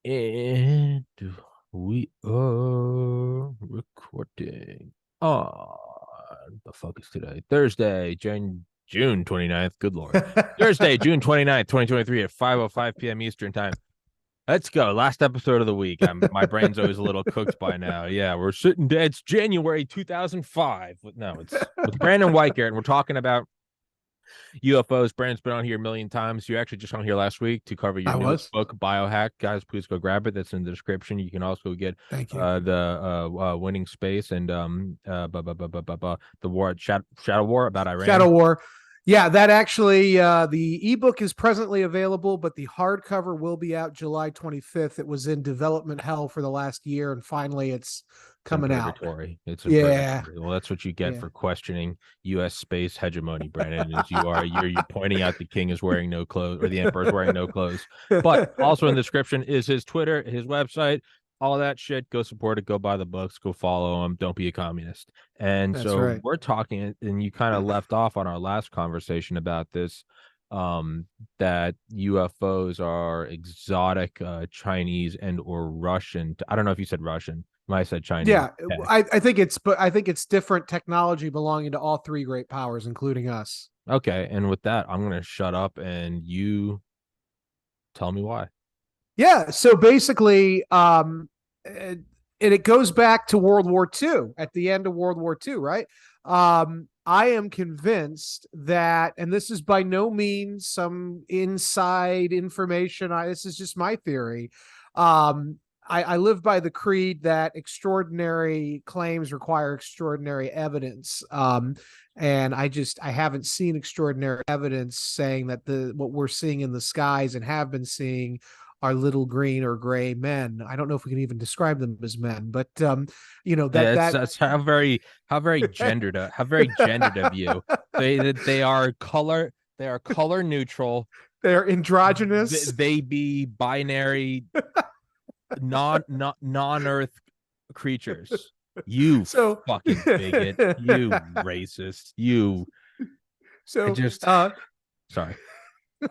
And we are recording on the fuck is today? Thursday, June 29th. Good Lord. Thursday, June 29th, 2023 at 5:05 p.m. Eastern time. Let's go. Last episode of the week. My brain's always a little cooked by now. Yeah, we're sitting dead. It's January 2005. No, it's with Brandon Weichert, and we're talking about UFOs. Brandon's been on here a million times. You actually just on here last week to cover your I newest was. book, Biohack. Guys, please go grab it. That's in the description. You can also get Thank you. the Winning Space and the war Shadow War about Iran. Shadow War. Yeah, that actually, the ebook is presently available, but the hardcover will be out July 25th. It was in development hell for the last year, and finally it's It's in coming out. purgatory. It's in Yeah. purgatory. Well, that's what you get Yeah. for questioning U.S. space hegemony, Brandon. Is you're pointing out the king is wearing no clothes or the emperor is wearing no clothes. But also in the description is his Twitter, his website, all that shit. Go support it. Go buy the books. Go follow him. Don't be a communist. And That's so right. we're talking, and you kind of left off on our last conversation about this. That UFOs are exotic Chinese and or Russian. I don't know if you said Russian. I said Chinese Yeah, tech. I think it's different technology belonging to all three great powers, including us. Okay, and with that, I'm gonna shut up and you tell me why. Yeah, so basically, and it goes back to World War II, at the end of World War II, right? I am convinced that, and this is by no means some inside information. This is just my theory. I live by the creed that extraordinary claims require extraordinary evidence. And I haven't seen extraordinary evidence saying that what we're seeing in the skies and have been seeing are little green or gray men. I don't know if we can even describe them as men, but Yeah, that that's how very gendered of you. They are color neutral. they're androgynous. They be binary non-earth creatures. You So fucking bigot. You racist. You I so just sorry.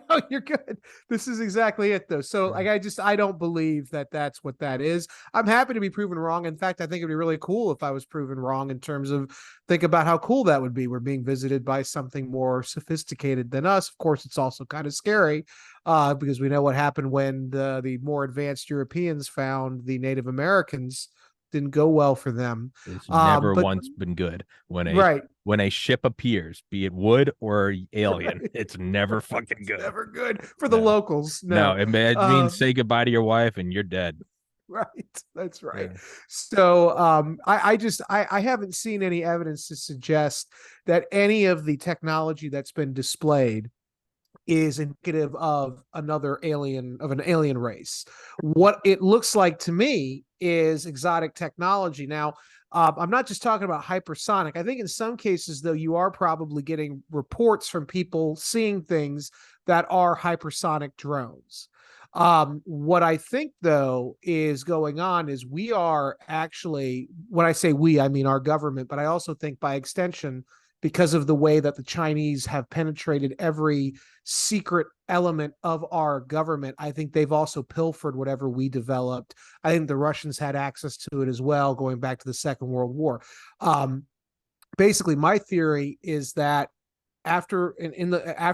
no, you're good. This is exactly it, though. So, like, I don't believe that that's what that is. I'm happy to be proven wrong. In fact, I think it'd be really cool if I was proven wrong in terms of think about how cool that would be. We're being visited by something more sophisticated than us. Of course, it's also kind of scary because we know what happened when the more advanced Europeans found the Native Americans. Didn't go well for them. It's never But once been good right. when a ship appears, be it wood or alien. It's never fucking It's good. never good for the No, locals. no, No. it means say goodbye to your wife and you're dead. Right. That's right. Yeah. So I haven't seen any evidence to suggest that any of the technology that's been displayed is indicative of an alien race. What it looks like to me is exotic technology. Now, I'm not just talking about hypersonic. I think in some cases, though, you are probably getting reports from people seeing things that are hypersonic drones. What I think, though, is going on is we are actually, when I say we, I mean our government, but I also think by extension, because of the way that the Chinese have penetrated every secret element of our government, I think they've also pilfered whatever we developed. I think the Russians had access to it as well, going back to the Second World War. Basically, my theory is that after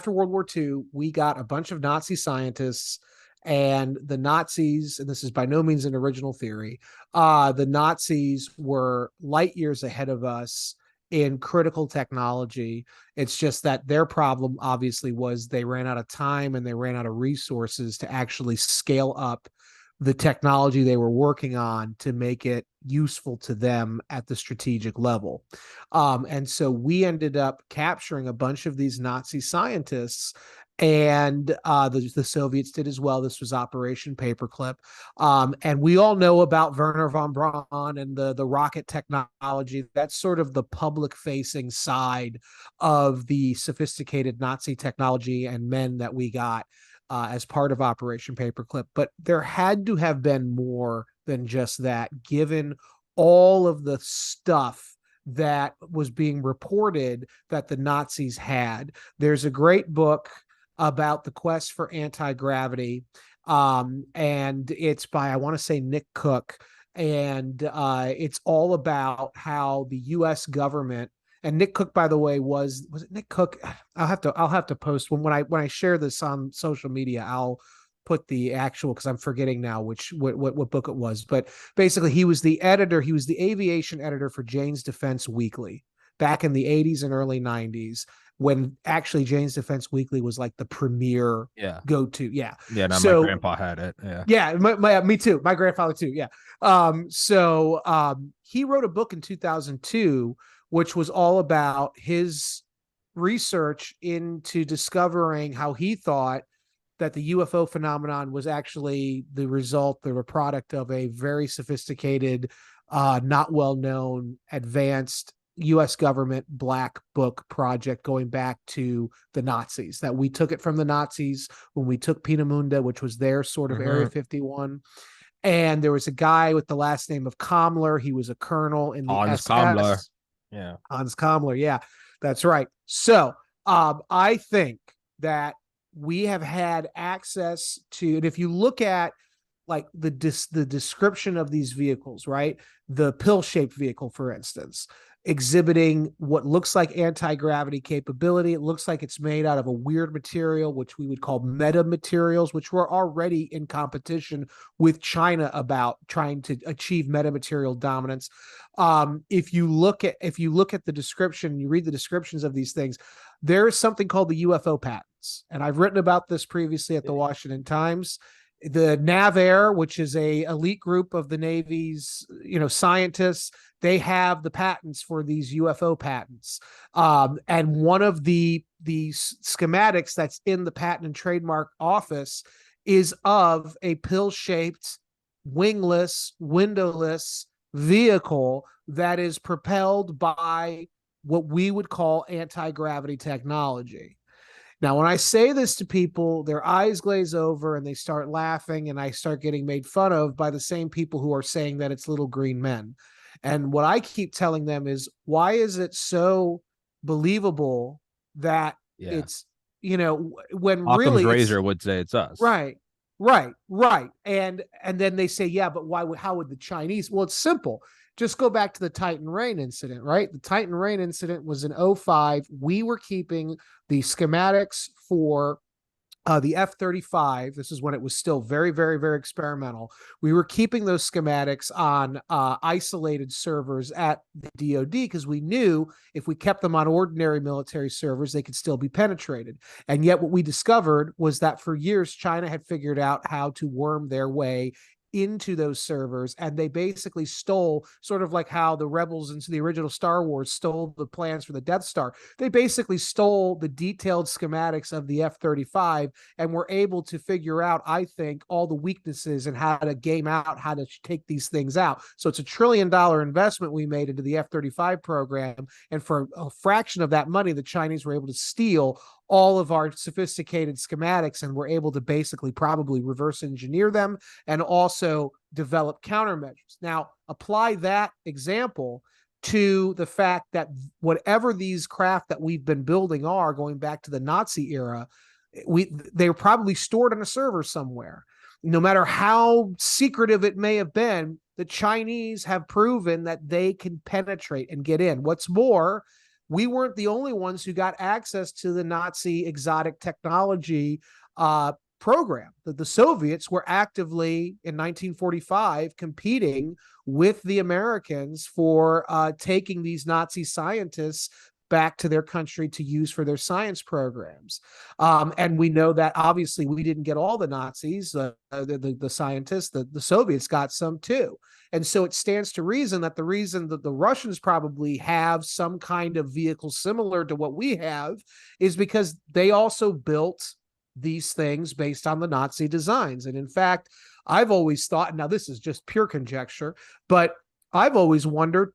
World War II, we got a bunch of Nazi scientists, and the Nazis, and this is by no means an original theory, the Nazis were light years ahead of us in critical technology. It's just that their problem obviously was they ran out of time and they ran out of resources to actually scale up the technology they were working on to make it useful to them at the strategic level. And so we ended up capturing a bunch of these Nazi scientists, and the Soviets did as well. This was Operation Paperclip. And we all know about Werner von Braun and the rocket technology. That's sort of the public facing side of the sophisticated Nazi technology and men that we got as part of Operation Paperclip. But there had to have been more than just that, given all of the stuff that was being reported that the Nazis had. There's a great book about the quest for anti-gravity And it's by, I want to say, Nick Cook, and it's all about how the U.S. government, and Nick Cook, by the way, was it Nick Cook? I'll have to post when I share this on social media. I'll put the actual, because I'm forgetting now what book it was, but basically he was the editor. He was the aviation editor for Jane's Defense Weekly back in the 80s and early 90s, when actually Jane's Defense Weekly was like the premier Yeah. go-to. Yeah. Yeah. Now my So grandpa had it. Yeah. yeah, me too. My grandfather too. Yeah. He wrote a book in 2002, which was all about his research into discovering how he thought that the UFO phenomenon was actually the result, the product of a very sophisticated, not well known, advanced US government black book project going back to the Nazis, that we took it from the Nazis when we took Peenemünde, which was their sort of Area 51. And there was a guy with the last name of Kammler. He was a colonel in the Hans Kammler. SS. Yeah. Hans Kammler. Yeah, that's right. So I think that we have had access to, and if you look at like the description of these vehicles, right? The pill-shaped vehicle, for instance, exhibiting what looks like anti-gravity capability. It looks like it's made out of a weird material, which we would call metamaterials, which were already in competition with China about trying to achieve metamaterial dominance. If you look at the description, you read the descriptions of these things, there is something called the UFO patents. And I've written about this previously at the Washington Times. The NAVAIR, which is a elite group of the Navy's, scientists, they have the patents for these UFO patents. And one of the schematics that's in the Patent and Trademark Office is of a pill-shaped, wingless, windowless vehicle that is propelled by what we would call anti-gravity technology. Now, when I say this to people, their eyes glaze over and they start laughing, and I start getting made fun of by the same people who are saying that it's little green men. And what I keep telling them is, why is it so believable that it's, when Occam's really it's razor would say it's us. right, right. And then they say, yeah, but how would the Chinese? Well, it's simple. Just go back to the Titan Rain incident, right? The Titan Rain incident was in 2005. We were keeping the schematics for the F-35. This is when it was still very, very, very experimental. We were keeping those schematics on isolated servers at the DoD, because we knew if we kept them on ordinary military servers, they could still be penetrated. And yet what we discovered was that for years, China had figured out how to worm their way into those servers, and they basically stole, sort of like how the rebels into the original Star Wars stole the plans for the Death Star. They basically stole the detailed schematics of the F-35 and were able to figure out, I think, all the weaknesses and how to game out, how to take these things out. So it's $1 trillion investment we made into the F-35 program, and for a fraction of that money, the Chinese were able to steal all of our sophisticated schematics, and we're able to basically probably reverse engineer them and also develop countermeasures. Now, apply that example to the fact that whatever these craft that we've been building are, going back to the Nazi era, they were probably stored on a server somewhere. No matter how secretive it may have been, the Chinese have proven that they can penetrate and get in. What's more, we weren't the only ones who got access to the Nazi exotic technology program. The Soviets were actively, in 1945, competing with the Americans for taking these Nazi scientists back to their country to use for their science programs. And we know that obviously we didn't get all the Nazis, the scientists, the Soviets got some too. And so it stands to reason that the reason that the Russians probably have some kind of vehicle similar to what we have is because they also built these things based on the Nazi designs. And in fact, I've always thought, now this is just pure conjecture, but I've always wondered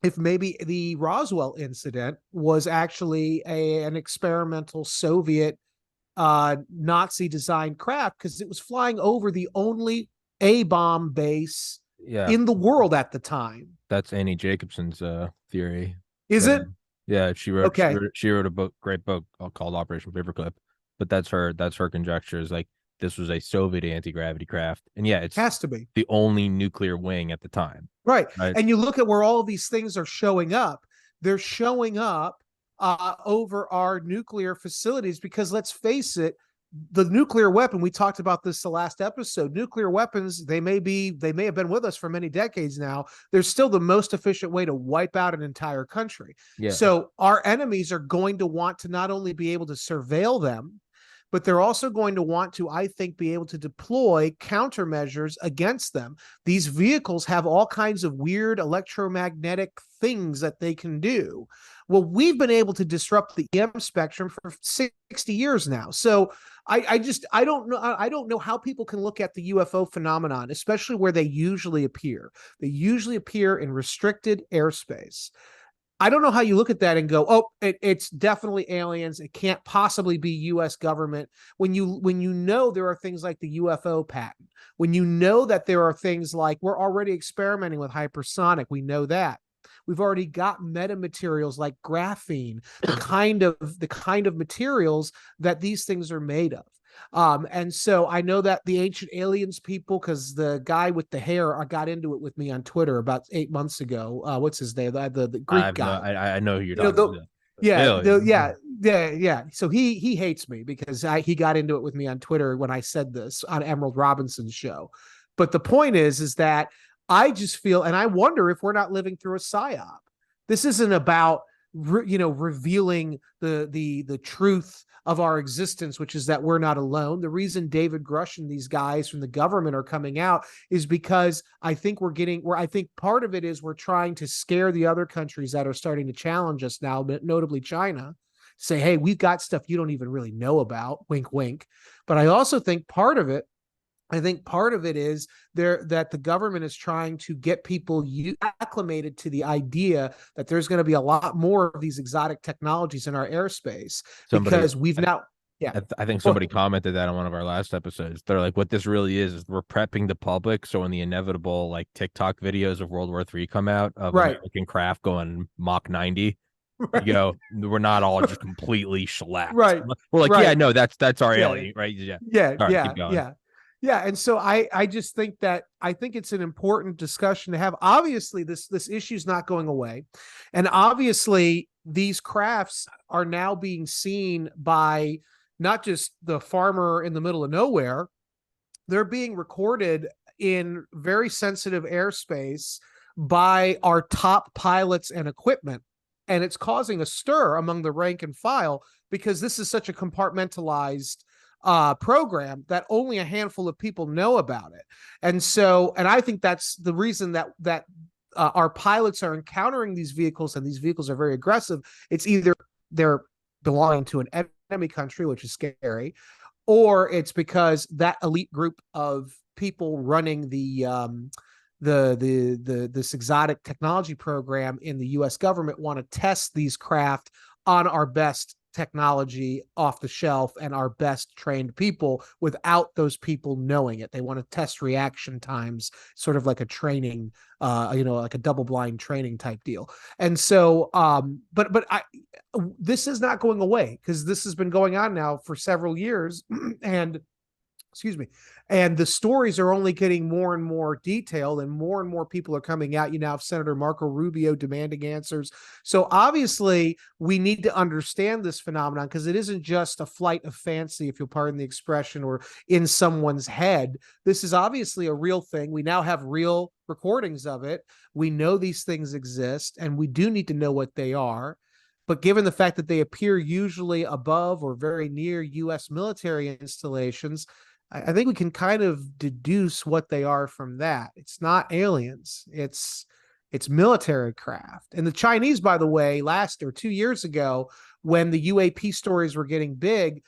if maybe the Roswell incident was actually an experimental Soviet Nazi designed craft, because it was flying over the only A-bomb base in the world at the time. That's Annie Jacobson's theory. Is it? Yeah, she wrote Okay. she wrote a great book called Operation Paperclip. But that's her conjecture, is like this was a Soviet anti-gravity craft. And yeah, it's Has to be. the only nuclear wing at the time. Right. Right. And you look at where all these things are showing up. They're showing up over our nuclear facilities because let's face it, the nuclear weapon, we talked about this the last episode. Nuclear weapons, they may have been with us for many decades now. They're still the most efficient way to wipe out an entire country. Yeah. So our enemies are going to want to not only be able to surveil them, but they're also going to want to, I think, be able to deploy countermeasures against them. These vehicles have all kinds of weird electromagnetic things that they can do. Well, we've been able to disrupt the EM spectrum for 60 years now. So I don't know how people can look at the UFO phenomenon, especially where they usually appear. They usually appear in restricted airspace. I don't know how you look at that and go, oh, it's definitely aliens. It can't possibly be U.S. government. When you know there are things like the UFO patent, when you know that there are things like we're already experimenting with hypersonic, we know that. We've already got metamaterials like graphene, the kind of materials that these things are made of. And so I know that the ancient aliens people, because the guy with the hair, I got into it with me on Twitter about 8 months ago. What's his name? The Greek guy. I know who you're You know, talking about. yeah. So he hates me because he got into it with me on Twitter when I said this on Emerald Robinson's show. But the point is that I just feel, and I wonder if we're not living through a psyop. This isn't about revealing the truth of our existence, which is that we're not alone. The reason David Grush and these guys from the government are coming out is because I think I think part of it is we're trying to scare the other countries that are starting to challenge us now, notably China, say, hey, we've got stuff you don't even really know about, wink, wink. But I also think part of it is that the government is trying to get people acclimated to the idea that there's going to be a lot more of these exotic technologies in our airspace because we've now. Yeah, I think somebody commented that on one of our last episodes. They're like, what this really is we're prepping the public. So when the inevitable like TikTok videos of World War III come out of American craft going Mach 90, right, you go, we're not all just completely shellacked. Right. We're like, yeah, no, that's our alien, right? Yeah. Yeah. And so I just think it's an important discussion to have. Obviously, this issue is not going away. And obviously, these crafts are now being seen by not just the farmer in the middle of nowhere. They're being recorded in very sensitive airspace by our top pilots and equipment. And it's causing a stir among the rank and file because this is such a compartmentalized program that only a handful of people know about it. And I think that's the reason that our pilots are encountering these vehicles, and these vehicles are very aggressive. It's either they're belonging to an enemy country, which is scary, or it's because that elite group of people running this exotic technology program in the U.S. government want to test these craft on our best technology off the shelf and our best trained people without those people knowing it. They want to test reaction times, sort of like a training, like a double blind training type deal. And so, this is not going away because this has been going on now for several years. And excuse me. And the stories are only getting more and more detailed, and more people are coming out. You now have Senator Marco Rubio demanding answers. So obviously we need to understand this phenomenon because it isn't just a flight of fancy, if you'll pardon the expression, or in someone's head. This is obviously a real thing. We now have real recordings of it. We know these things exist, and we do need to know what they are. But given the fact that they appear usually above or very near U.S. military installations, I think we can kind of deduce what they are from that. It's not aliens. It's military craft. And the Chinese, by the way, 2 years ago, when the UAP stories were getting big,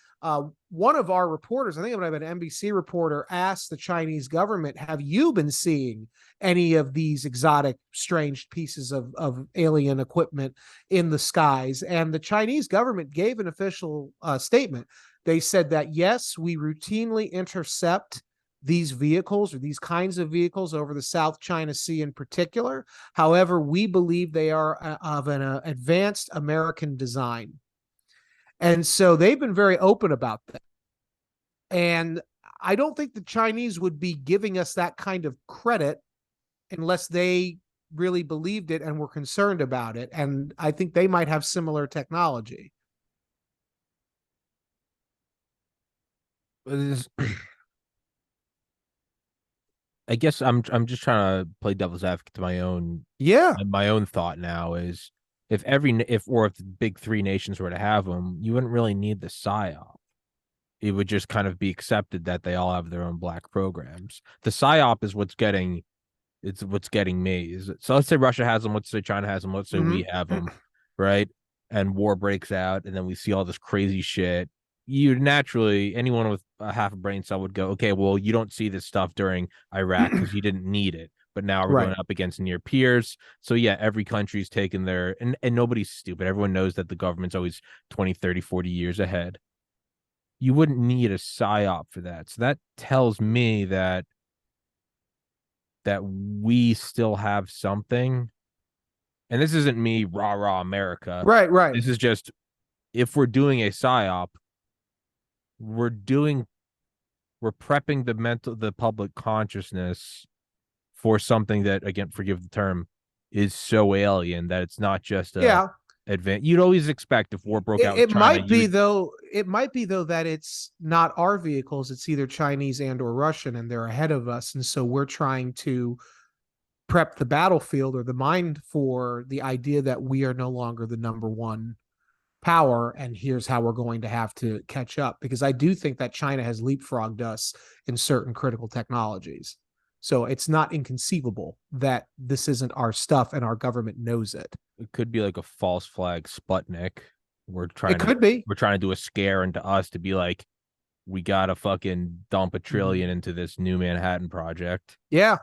one of our reporters, I think it might have been an NBC reporter, asked the Chinese government, have you been seeing any of these exotic, strange pieces of alien equipment in the skies? And the Chinese government gave an official statement. They said that, yes, we routinely intercept these vehicles or these kinds of vehicles over the South China Sea in particular. However, we believe they are of an advanced American design. And so they've been very open about that. And I don't think the Chinese would be giving us that kind of credit unless they really believed it and were concerned about it. And I think they might have similar technology. I guess I'm just trying to play devil's advocate to Yeah. my own thought now is if the big three nations were to have them, you wouldn't really need the psyop. It would just kind of be accepted that they all have their own black programs. The psyop is what's getting me. So let's say Russia has them, let's say China has them, let's say we have Mm-hmm. them, right? And war breaks out, and then we see all this crazy shit. You naturally, anyone with a half a brain cell would go, okay, well, you don't see this stuff during Iraq because you didn't need it. But now we're going Right. up against near peers. So yeah, every country's taken their and nobody's stupid. Everyone knows that the government's always 20, 30, 40 years ahead. You wouldn't need a psyop for that. So that tells me that we still have something. And this isn't me rah rah America. Right. Right. This is just if we're doing a psyop, we're doing we're prepping the public consciousness for something that, again, forgive the term, is so alien that it's not just a Yeah. advance. You'd always expect if war broke out with It China, might you be would though. It might be though that it's not our vehicles. It's either Chinese and or Russian, and they're ahead of us, and so we're trying to prep the battlefield or the mind for the idea that we are no longer the number one power, and here's how we're going to have to catch up. Because I do think that China has leapfrogged us in certain critical technologies. So it's not inconceivable that this isn't our stuff and our government knows it. it could be like a false flag Sputnik. We're It trying to could be. we're trying to do a scare into us to be like, we gotta fucking dump a Mm-hmm. trillion into this new Manhattan project. Yeah.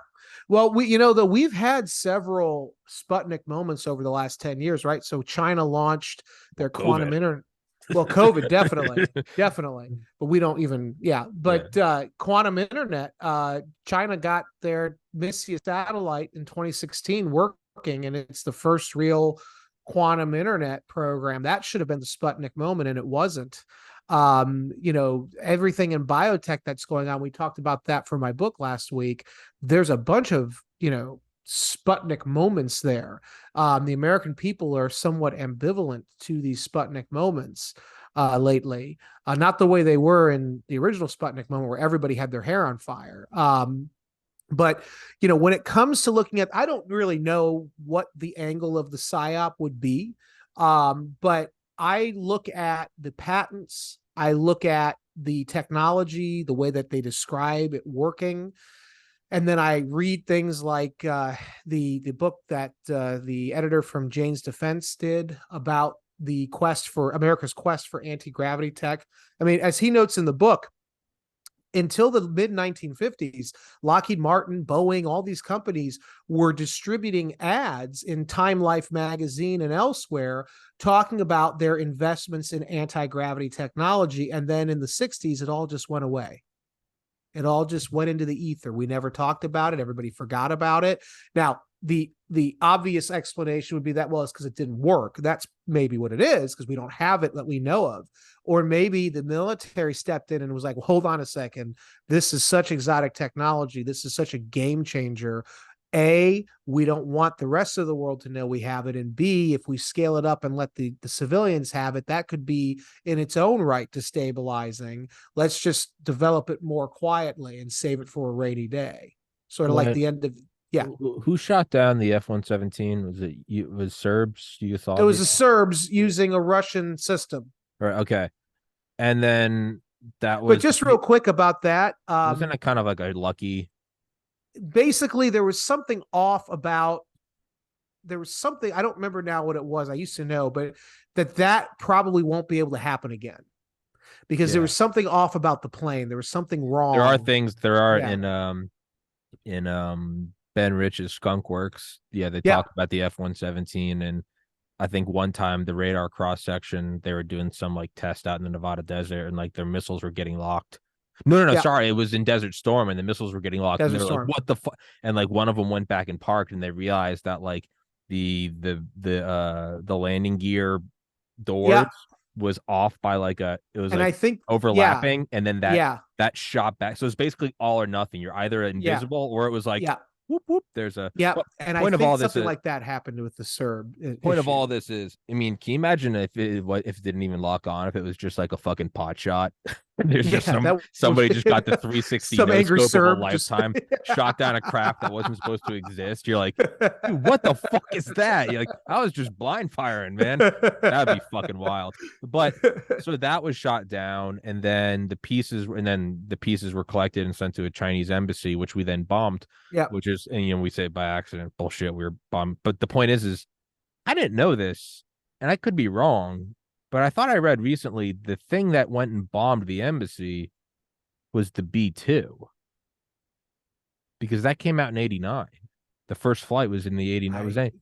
Well, though we've had several Sputnik moments over the last 10 years, right? So China launched Well, their quantum COVID. internet. Well, COVID, definitely, definitely. But we don't even, yeah. Yeah. But quantum internet, China got their Missy satellite in 2016 working, and it's the first real quantum internet program. That should have been the Sputnik moment, and it wasn't. Everything in biotech that's going on. We talked about that for my book last week. There's a bunch of, Sputnik moments there. The American people are somewhat ambivalent to these Sputnik moments lately. Not the way they were in the original Sputnik moment where everybody had their hair on fire. But when it comes to looking at, I don't really know what the angle of the psyop would be. But I look at the patents, I look at the technology, the way that they describe it working, and then I read things like the book that the editor from Jane's Defense did about the quest for America's quest for anti-gravity tech. I mean, as he notes in the book, until the mid 1950s, Lockheed Martin, Boeing, all these companies were distributing ads in Time Life magazine and elsewhere talking about their investments in anti-gravity technology. And then in the 60s, it all just went away. It all just went into the ether. We never talked about it. Everybody forgot about it. Now, the obvious explanation would be that, well, it's because it didn't work. That's maybe what it is, because we don't have it that we know of. Or maybe the military stepped in and was like, well, hold on a second. This is such exotic technology. This is such a game changer. A, we don't want the rest of the world to know we have it. And B, if we scale it up and let the civilians have it, that could be in its own right destabilizing. Let's just develop it more quietly and save it for a rainy day. Sort of like What? the end of, yeah. Who shot down the F-117? Was Serbs, It was Yugoslavia? the Serbs using a Russian system. Or okay, and then that But was just real quick about that, wasn't it kind of like a lucky? basically there was something off about, there was something, I don't remember now what it was. I used to know, but that probably won't be able to happen again because there Yeah, was something off about the plane. There was something there are wrong. things there are Yeah. in Ben Rich's Skunk Works. Yeah, they Yeah. talk about the F-117, and I think one time the radar cross section they were doing some like test out in the Nevada desert, and like their missiles were getting locked. No, Yeah. sorry, it was in Desert Storm, and the missiles were getting locked, and they Desert were like, Storm. "What the fuck?" And like one of them went back and parked, and they realized that like the landing gear doors Yeah. was off by like it was And like I think, yeah. overlapping, and then that Yeah. that shot back. So it's basically all or nothing. You're either Yeah. invisible or it was like Yeah. whoop whoop. There's a Yeah. but And I point of think all this something is like that happened with the Serb point of all issue. this is, I mean, can you imagine if it didn't even lock on, if it was just like a fucking pot shot? There's just Yeah, that was somebody just got the 360 some no angry scope of a Serb just lifetime, shot down a craft that wasn't supposed to exist. You're like, dude, what the fuck is that? You're like, I was just blind firing, man. That'd be fucking wild. But so that was shot down, and then the pieces were collected and sent to a Chinese embassy, which we then bombed. Yeah. Which is, and we say by accident, bullshit. We were bombed, but the point is I didn't know this, and I could be wrong, but I thought I read recently the thing that went and bombed the embassy was the B-2 because that came out in '89. The first flight was in the '89. Was that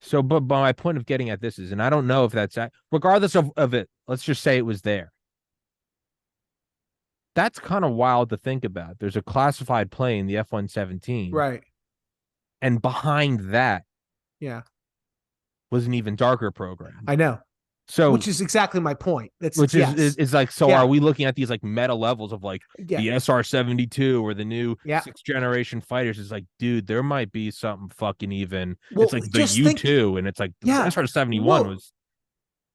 so? But my point of getting at this is, and I don't know if that's regardless of it. Let's just say it was there. That's kind of wild to think about. There's a classified plane, the F-117, Right. and behind that Yeah. was an even darker program. I know. So, which is exactly my point. Which is like, so yeah. Are we looking at these like meta levels of like yeah. the SR-72 or the new yeah. 6th generation fighters? Is like, dude, there might be something fucking even. Well, it's like the U-2, and it's like the SR-71 was.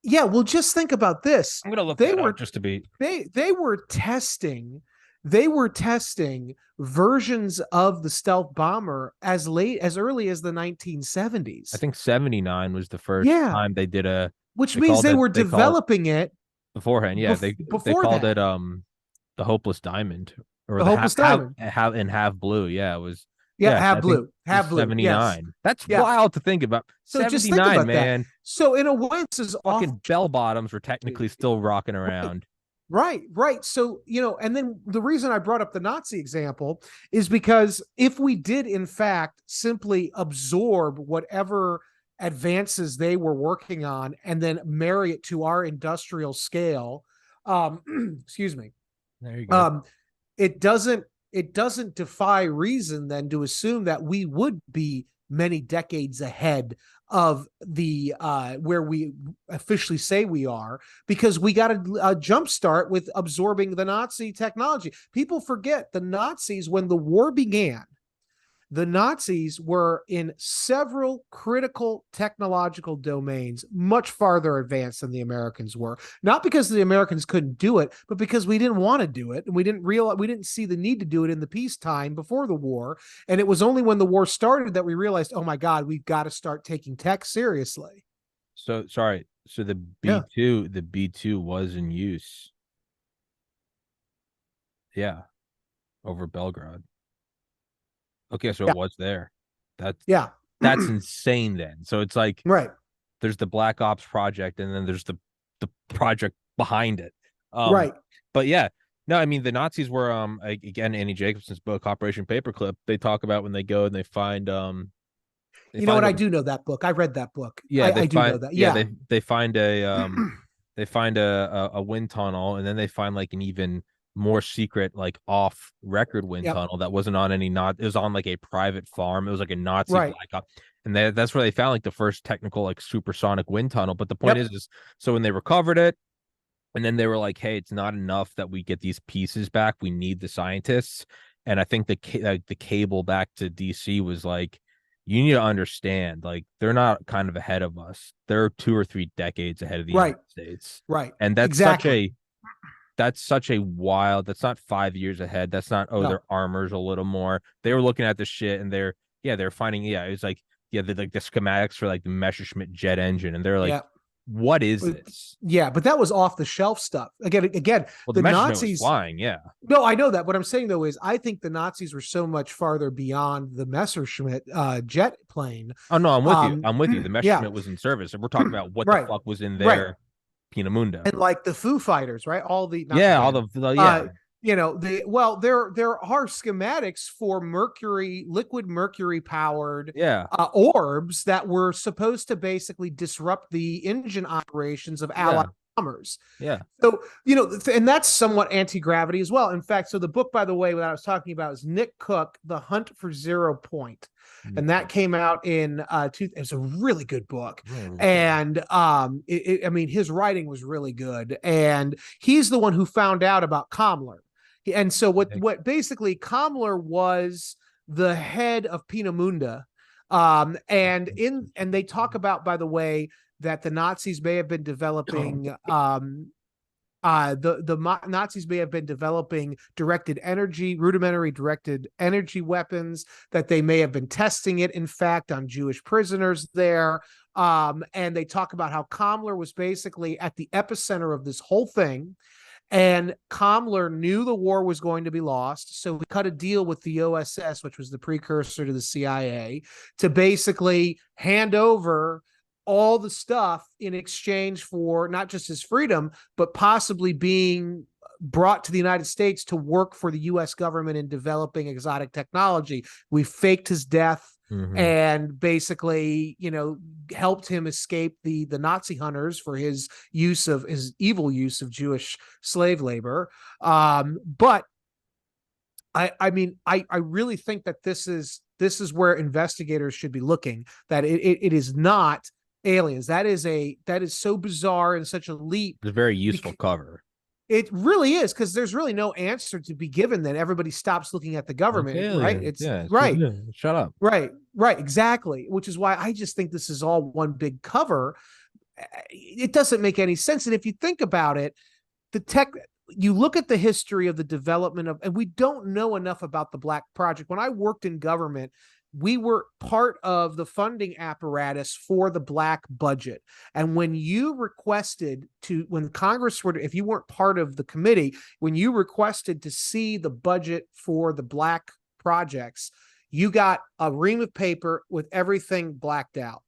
Yeah, well, just think about this. I'm gonna look that up just to be. They were testing versions of the stealth bomber as early as the 1970s. I think 79 was the first time they did a. Which means they were developing it beforehand. Yeah, they called it the Hopeless Diamond or the Hopeless Diamond half blue. Yeah, it was. Yeah, half blue. 79. Yes. That's wild to think about. So 79, just think about man. That. So in a way, this is fucking bell bottoms were technically still rocking around. Right. So, and then the reason I brought up the Nazi example is because if we did, in fact, simply absorb whatever advances they were working on and then marry it to our industrial scale, excuse me. There you go. It doesn't defy reason then to assume that we would be many decades ahead of the where we officially say we are, because we got a jumpstart with absorbing the Nazi technology. People forget the Nazis, when the war began, the Nazis were in several critical technological domains much farther advanced than the Americans were. Not because the Americans couldn't do it, but because we didn't want to do it. And we didn't see the need to do it in the peacetime before the war. And it was only when the war started that we realized, oh my God, we've got to start taking tech seriously. So sorry. So the B-2 was in use. Yeah. Over Belgrade. Okay, so it was there. That's insane then. So it's like, right, there's the Black Ops project, and then there's the project behind it. Right. But yeah, no, I mean, the Nazis were again, Annie Jacobson's book Operation Paperclip, they talk about when they go and they find I do know that book. I read that book. Yeah, I do know that. Yeah, they find a they find a wind tunnel, and then they find like an even more secret, like off record wind tunnel that wasn't on any it was on like a private farm. It was like a Nazi Black Ops, and that's where they found like the first technical like supersonic wind tunnel. But the point is so when they recovered it, and then they were like, hey, it's not enough that we get these pieces back, we need the scientists. And I think the cable back to DC was like, you need to understand, like, they're not kind of ahead of us, they're 2 or 3 decades ahead of the United States, and that's such a wild, that's not 5 years ahead. That's not, their armor's a little more. They were looking at the shit, and they're finding, it was like, the schematics for like the Messerschmitt jet engine, and they're like, what is this? Yeah, but that was off the shelf stuff. Again, well, the Nazis was flying. Yeah. No, I know that. What I'm saying though is, I think the Nazis were so much farther beyond the Messerschmitt jet plane. Oh no, I'm with you. The Messerschmitt was in service, and we're talking about what the fuck was in there. Pinamunda, and like the Foo Fighters, right? All the there are schematics for liquid mercury powered orbs that were supposed to basically disrupt the engine operations of Allied bombers. Yeah. So, and that's somewhat anti-gravity as well. In fact, so the book, by the way, that I was talking about is Nick Cook, The Hunt for Zero Point. And that came out in it's a really good book. And I mean, his writing was really good. And he's the one who found out about Comler. And so what basically Kammler was the head of Peenemünde. And they talk about, by the way, that the Nazis may have been developing Nazis may have been developing rudimentary directed energy weapons, that they may have been testing it, in fact, on Jewish prisoners there. And they talk about how Kammler was basically at the epicenter of this whole thing. And Kammler knew the war was going to be lost, so he cut a deal with the OSS, which was the precursor to the CIA, to basically hand over all the stuff in exchange for not just his freedom, but possibly being brought to the United States to work for the U.S. government in developing exotic technology. We faked his death. Mm-hmm. And basically, helped him escape the Nazi hunters for his evil use of Jewish slave labor. But I mean, I really think that this is where investigators should be looking, that it is not aliens. That is so bizarre and such a leap. It's a very useful cover. It really is, because there's really no answer to be given. Then everybody stops looking at the government, right? It's right. Shut up. Right, exactly. Which is why I just think this is all one big cover. It doesn't make any sense. And if you think about it, you look at the history of the development of, and we don't know enough about the Black Project. When I worked in government, we were part of the funding apparatus for the Black budget. And when Congress if you weren't part of the committee, when you requested to see the budget for the Black projects, you got a ream of paper with everything blacked out.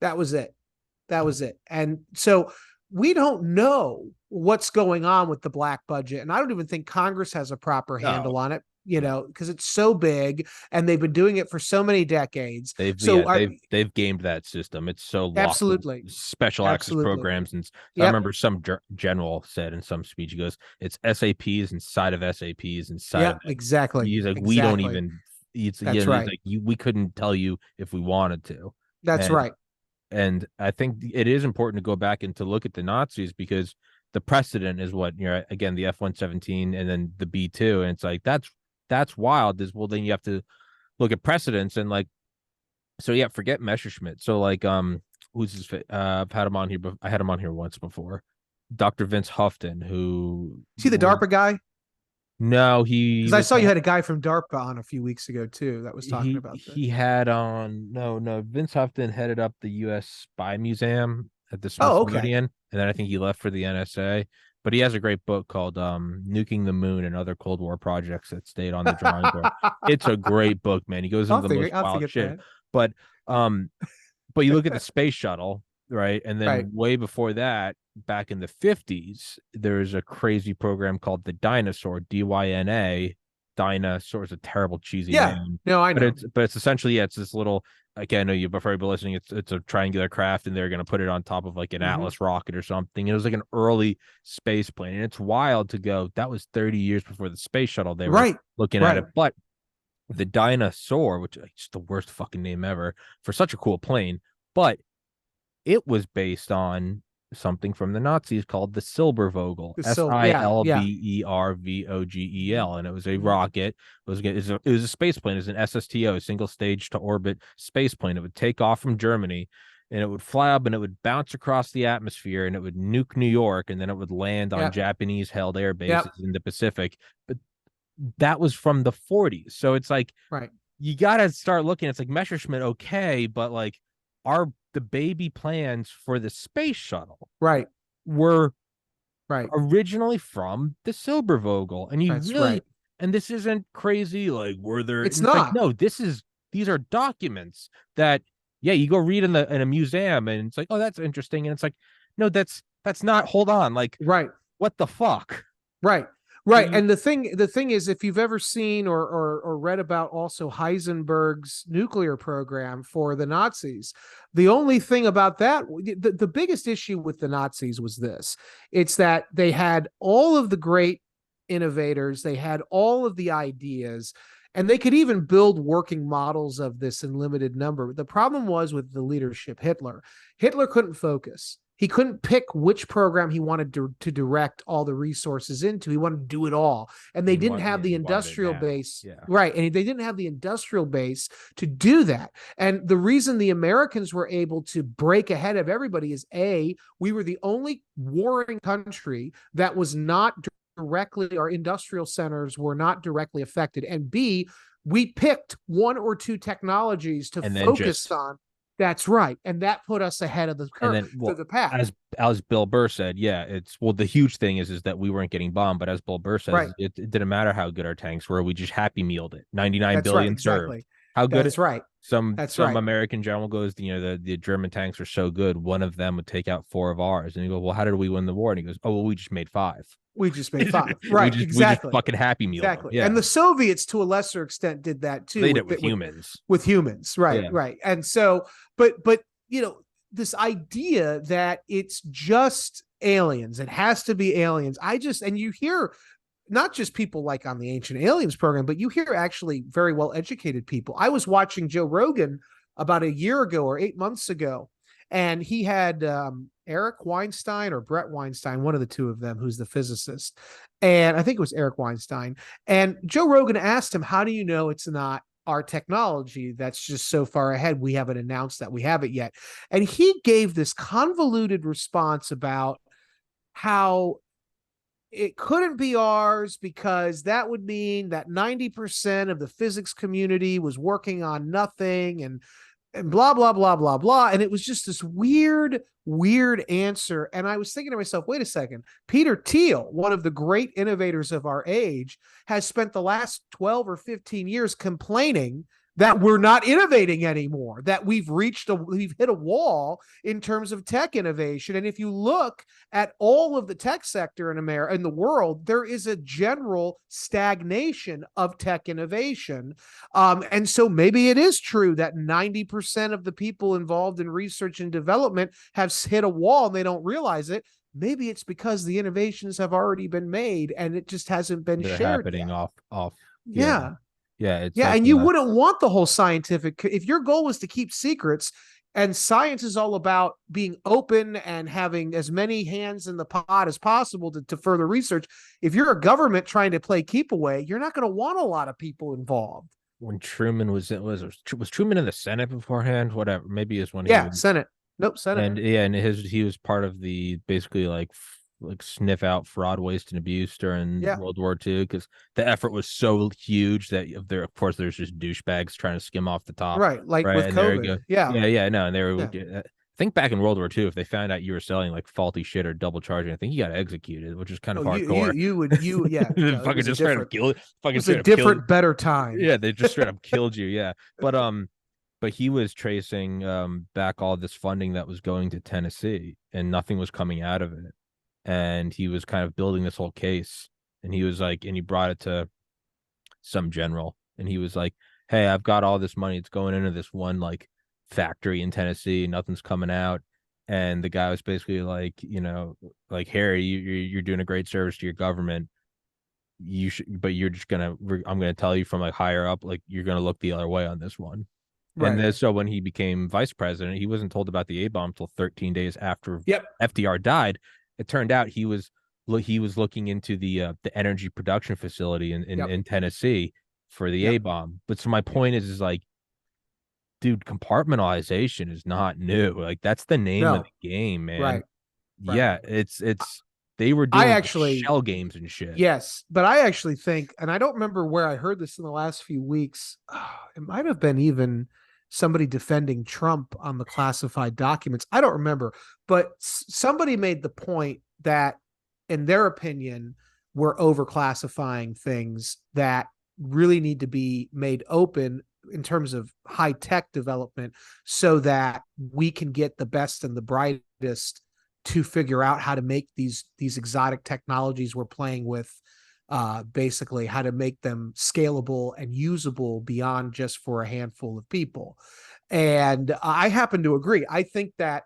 That was it. And so we don't know what's going on with the Black budget. And I don't even think Congress has a proper handle on it, because it's so big and they've been doing it for so many decades. They've gamed that system. It's so locked. Absolutely. Special access programs. And I remember some general said in some speech, he goes, it's SAPs inside of SAPs inside of exactly. He's like, we don't even, that's right. Like, we couldn't tell you if we wanted to. That's right. And I think it is important to go back and to look at the Nazis, because the precedent is what, again, the F-117 and then the B-2. And it's like, that's wild. Well, then you have to look at precedents and forget Messerschmitt. So who's his I've had him on here, but I had him on here once before. Dr. Vince Houghton, who is he the DARPA guy? No, because I saw you had a guy from DARPA on a few weeks ago too that was talking about this. He had on Vince Houghton headed up the U.S. Spy Museum at the Smithsonian, and then I think he left for the NSA. But he has a great book called Nuking the Moon and Other Cold War Projects That Stayed on the Drawing Board. It's a great book, man. He goes into the most wild shit. But you look at the space shuttle, right? And then way before that, back in the 50s, there's a crazy program called the Dinosaur, DYNA. Dinosaur is a terrible, cheesy name. No, I know. But it's essentially, it's this little, again, I know you've been listening, it's a triangular craft, and they're going to put it on top of like an Atlas rocket or something. It was like an early space plane. And it's wild to go, that was 30 years before the space shuttle. They were looking at it. But the Dinosaur, which is just the worst fucking name ever for such a cool plane, but it was based on something from the Nazis called the Silbervogel, Silbervogel, and it was a rocket. It was a space plane. It was an SSTO, single stage to orbit space plane. It would take off from Germany, and it would fly up, and it would bounce across the atmosphere, and it would nuke New York, and then it would land on Japanese-held air bases in the Pacific. But that was from the 40s, so it's like, you got to start looking. It's like Messerschmitt, okay, but like the baby plans for the space shuttle were originally from the Silbervogel. And and this isn't crazy, like, were there, it's not like, no, these are documents that you go read in a museum, and it's like, oh, that's interesting, and it's like, no, that's not, hold on, like, what the fuck. And the thing is, if you've ever seen or read about also Heisenberg's nuclear program for the Nazis, the only thing about that, the biggest issue with the Nazis was this. It's that they had all of the great innovators, they had all of the ideas, and they could even build working models of this in limited number. The problem was with the leadership. Hitler couldn't focus. He couldn't pick which program he wanted to direct all the resources into. He wanted to do it all. And they didn't have the He wanted it industrial now. base. Yeah. Right. And they didn't have the industrial base to do that. And the reason the Americans were able to break ahead of everybody is A, we were the only warring country that was not directly, our industrial centers were not directly affected. And B, we picked one or two technologies to And then focus just on. That's right. And that put us ahead of the and curve, then to well, the path. as Bill Burr said, yeah, it's well the huge thing is that we weren't getting bombed, but as Bill Burr says, Right. it didn't matter how good our tanks were, we just happy mealed it. 99 That's right. billion served. Exactly. How good That's right. That's some right. American general goes, the German tanks are so good, one of them would take out four of ours. And you go, well, how did we win the war? And he goes, oh, well, we just made five. We just made five. we Right. just Exactly. fucking happy meal them. Exactly. Yeah. And the Soviets, to a lesser extent, did that too. They did it with humans. With humans. Right. Yeah. Right. And so, but, this idea that it's just aliens, it has to be aliens. And you hear not just people like on the Ancient Aliens program, but you hear actually very well educated people. I was watching Joe Rogan about a year ago or 8 months ago, and he had Eric Weinstein or Brett Weinstein, one of the two of them, who's the physicist. And I think it was Eric Weinstein. And Joe Rogan asked him, how do you know it's not our technology that's just so far ahead? We haven't announced that we have it yet. And he gave this convoluted response about how it couldn't be ours because that would mean that 90% of the physics community was working on nothing and blah, blah, blah, blah, blah. And it was just this weird answer. And I was thinking to myself, wait a second, Peter Thiel, one of the great innovators of our age, has spent the last 12 or 15 years complaining that we're not innovating anymore, that we've hit a wall in terms of tech innovation. And if you look at all of the tech sector in America, in the world, there is a general stagnation of tech innovation. And so maybe it is true that 90% of the people involved in research and development have hit a wall and they don't realize it. Maybe it's because the innovations have already been made and it just hasn't been They're shared happening yet. off. Yeah. Yeah, it's yeah, like and you wouldn't want the whole scientific. If your goal was to keep secrets, and science is all about being open and having as many hands in the pot as possible to further research. If you're a government trying to play keep away, you're not going to want a lot of people involved. When Truman was Truman in the Senate beforehand, whatever. Maybe it's when he Yeah, was, Senate. Nope, Senate. and yeah, and he was part of the basically like sniff out fraud, waste, and abuse during World War II because the effort was so huge that there, of course, there's just douchebags trying to skim off the top, right? Like right? with And COVID, no, and they were. I think back in World War II, if they found out you were selling like faulty shit or double charging, I think you got executed, which is kind of hardcore. Fucking just straight up kill. Fucking it's a different, better time. Yeah, they just straight up killed you. Yeah, but he was tracing back all this funding that was going to Tennessee, and nothing was coming out of it. And he was kind of building this whole case, and he was like, and he brought it to some general, and he was like, hey, I've got all this money, it's going into this one like factory in Tennessee, nothing's coming out. And the guy was basically like, like, Harry, you're doing a great service to your government, you should, but you're just I'm gonna tell you from like higher up, like, you're gonna look the other way on this one. Right. And then, so when he became vice president, he wasn't told about the A-bomb until 13 days after FDR died. It turned out he was looking into the energy production facility in Tennessee for the A-bomb. But so my point is like, dude, compartmentalization is not new. Like, that's the name of the game, man. Right. Yeah, it's they were doing shell games and shit. Yes, but I actually think, and I don't remember where I heard this in the last few weeks. It might have been even somebody defending Trump on the classified documents. I don't remember, but somebody made the point that, in their opinion, we're overclassifying things that really need to be made open in terms of high tech development so that we can get the best and the brightest to figure out how to make these exotic technologies we're playing with, basically how to make them scalable and usable beyond just for a handful of people. And I happen to agree. I think that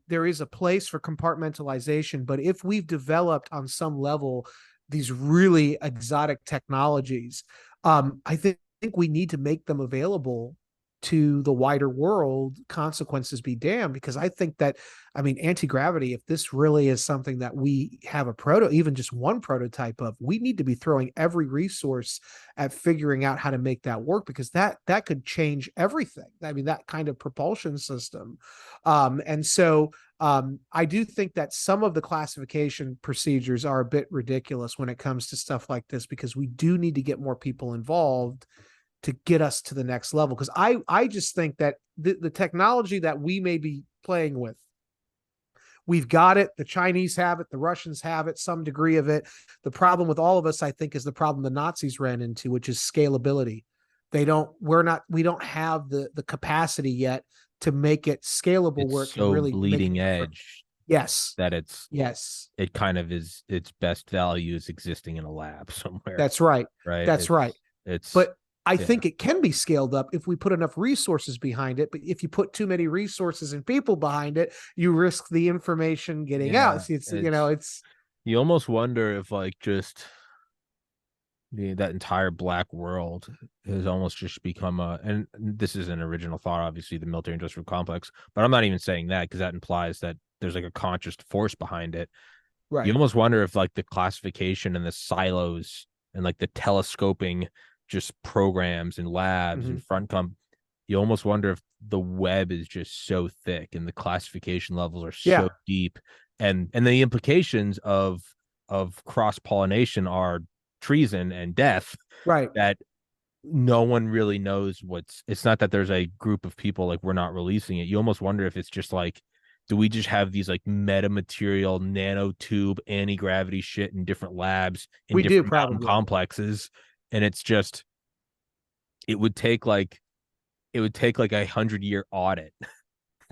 there is a place for compartmentalization, but if we've developed on some level these really exotic technologies, I think we need to make them available to the wider world, consequences be damned. Because I think that, I mean, anti-gravity, if this really is something that we have even just one prototype of, we need to be throwing every resource at figuring out how to make that work, because that could change everything. I mean, that kind of propulsion system. And so I do think that some of the classification procedures are a bit ridiculous when it comes to stuff like this, because we do need to get more people involved to get us to the next level. Because I just think that the technology that we may be playing with, we've got it. The Chinese have it. The Russians have it, some degree of it. The problem with all of us, I think, is the problem the Nazis ran into, which is scalability. We don't have the capacity yet to make it scalable It's where it can so really make a bleeding difference. edge Yes. that Yes. it kind of is, its best value is existing in a lab somewhere, That's right. right? That's right. It's But I yeah, think it can be scaled up if we put enough resources behind it. But if you put too many resources and people behind it, you risk the information getting yeah. out. It's You almost wonder if like just that entire black world has almost just become and this is an original thought, obviously, the military industrial complex, but I'm not even saying that, because that implies that there's like a conscious force behind it. You right. almost wonder if like the classification and the silos and like the telescoping just programs and labs Mm-hmm. and you almost wonder if the web is just so thick and the classification levels are so Yeah. deep, and the implications of cross pollination are treason and death, Right. that no one really knows it's not that there's a group of people like we're not releasing it. You almost wonder if it's just like, do we just have these like metamaterial nanotube anti-gravity shit in different labs in We do different mountain probably. complexes, and it's just, it would take like it would take like 100-year audit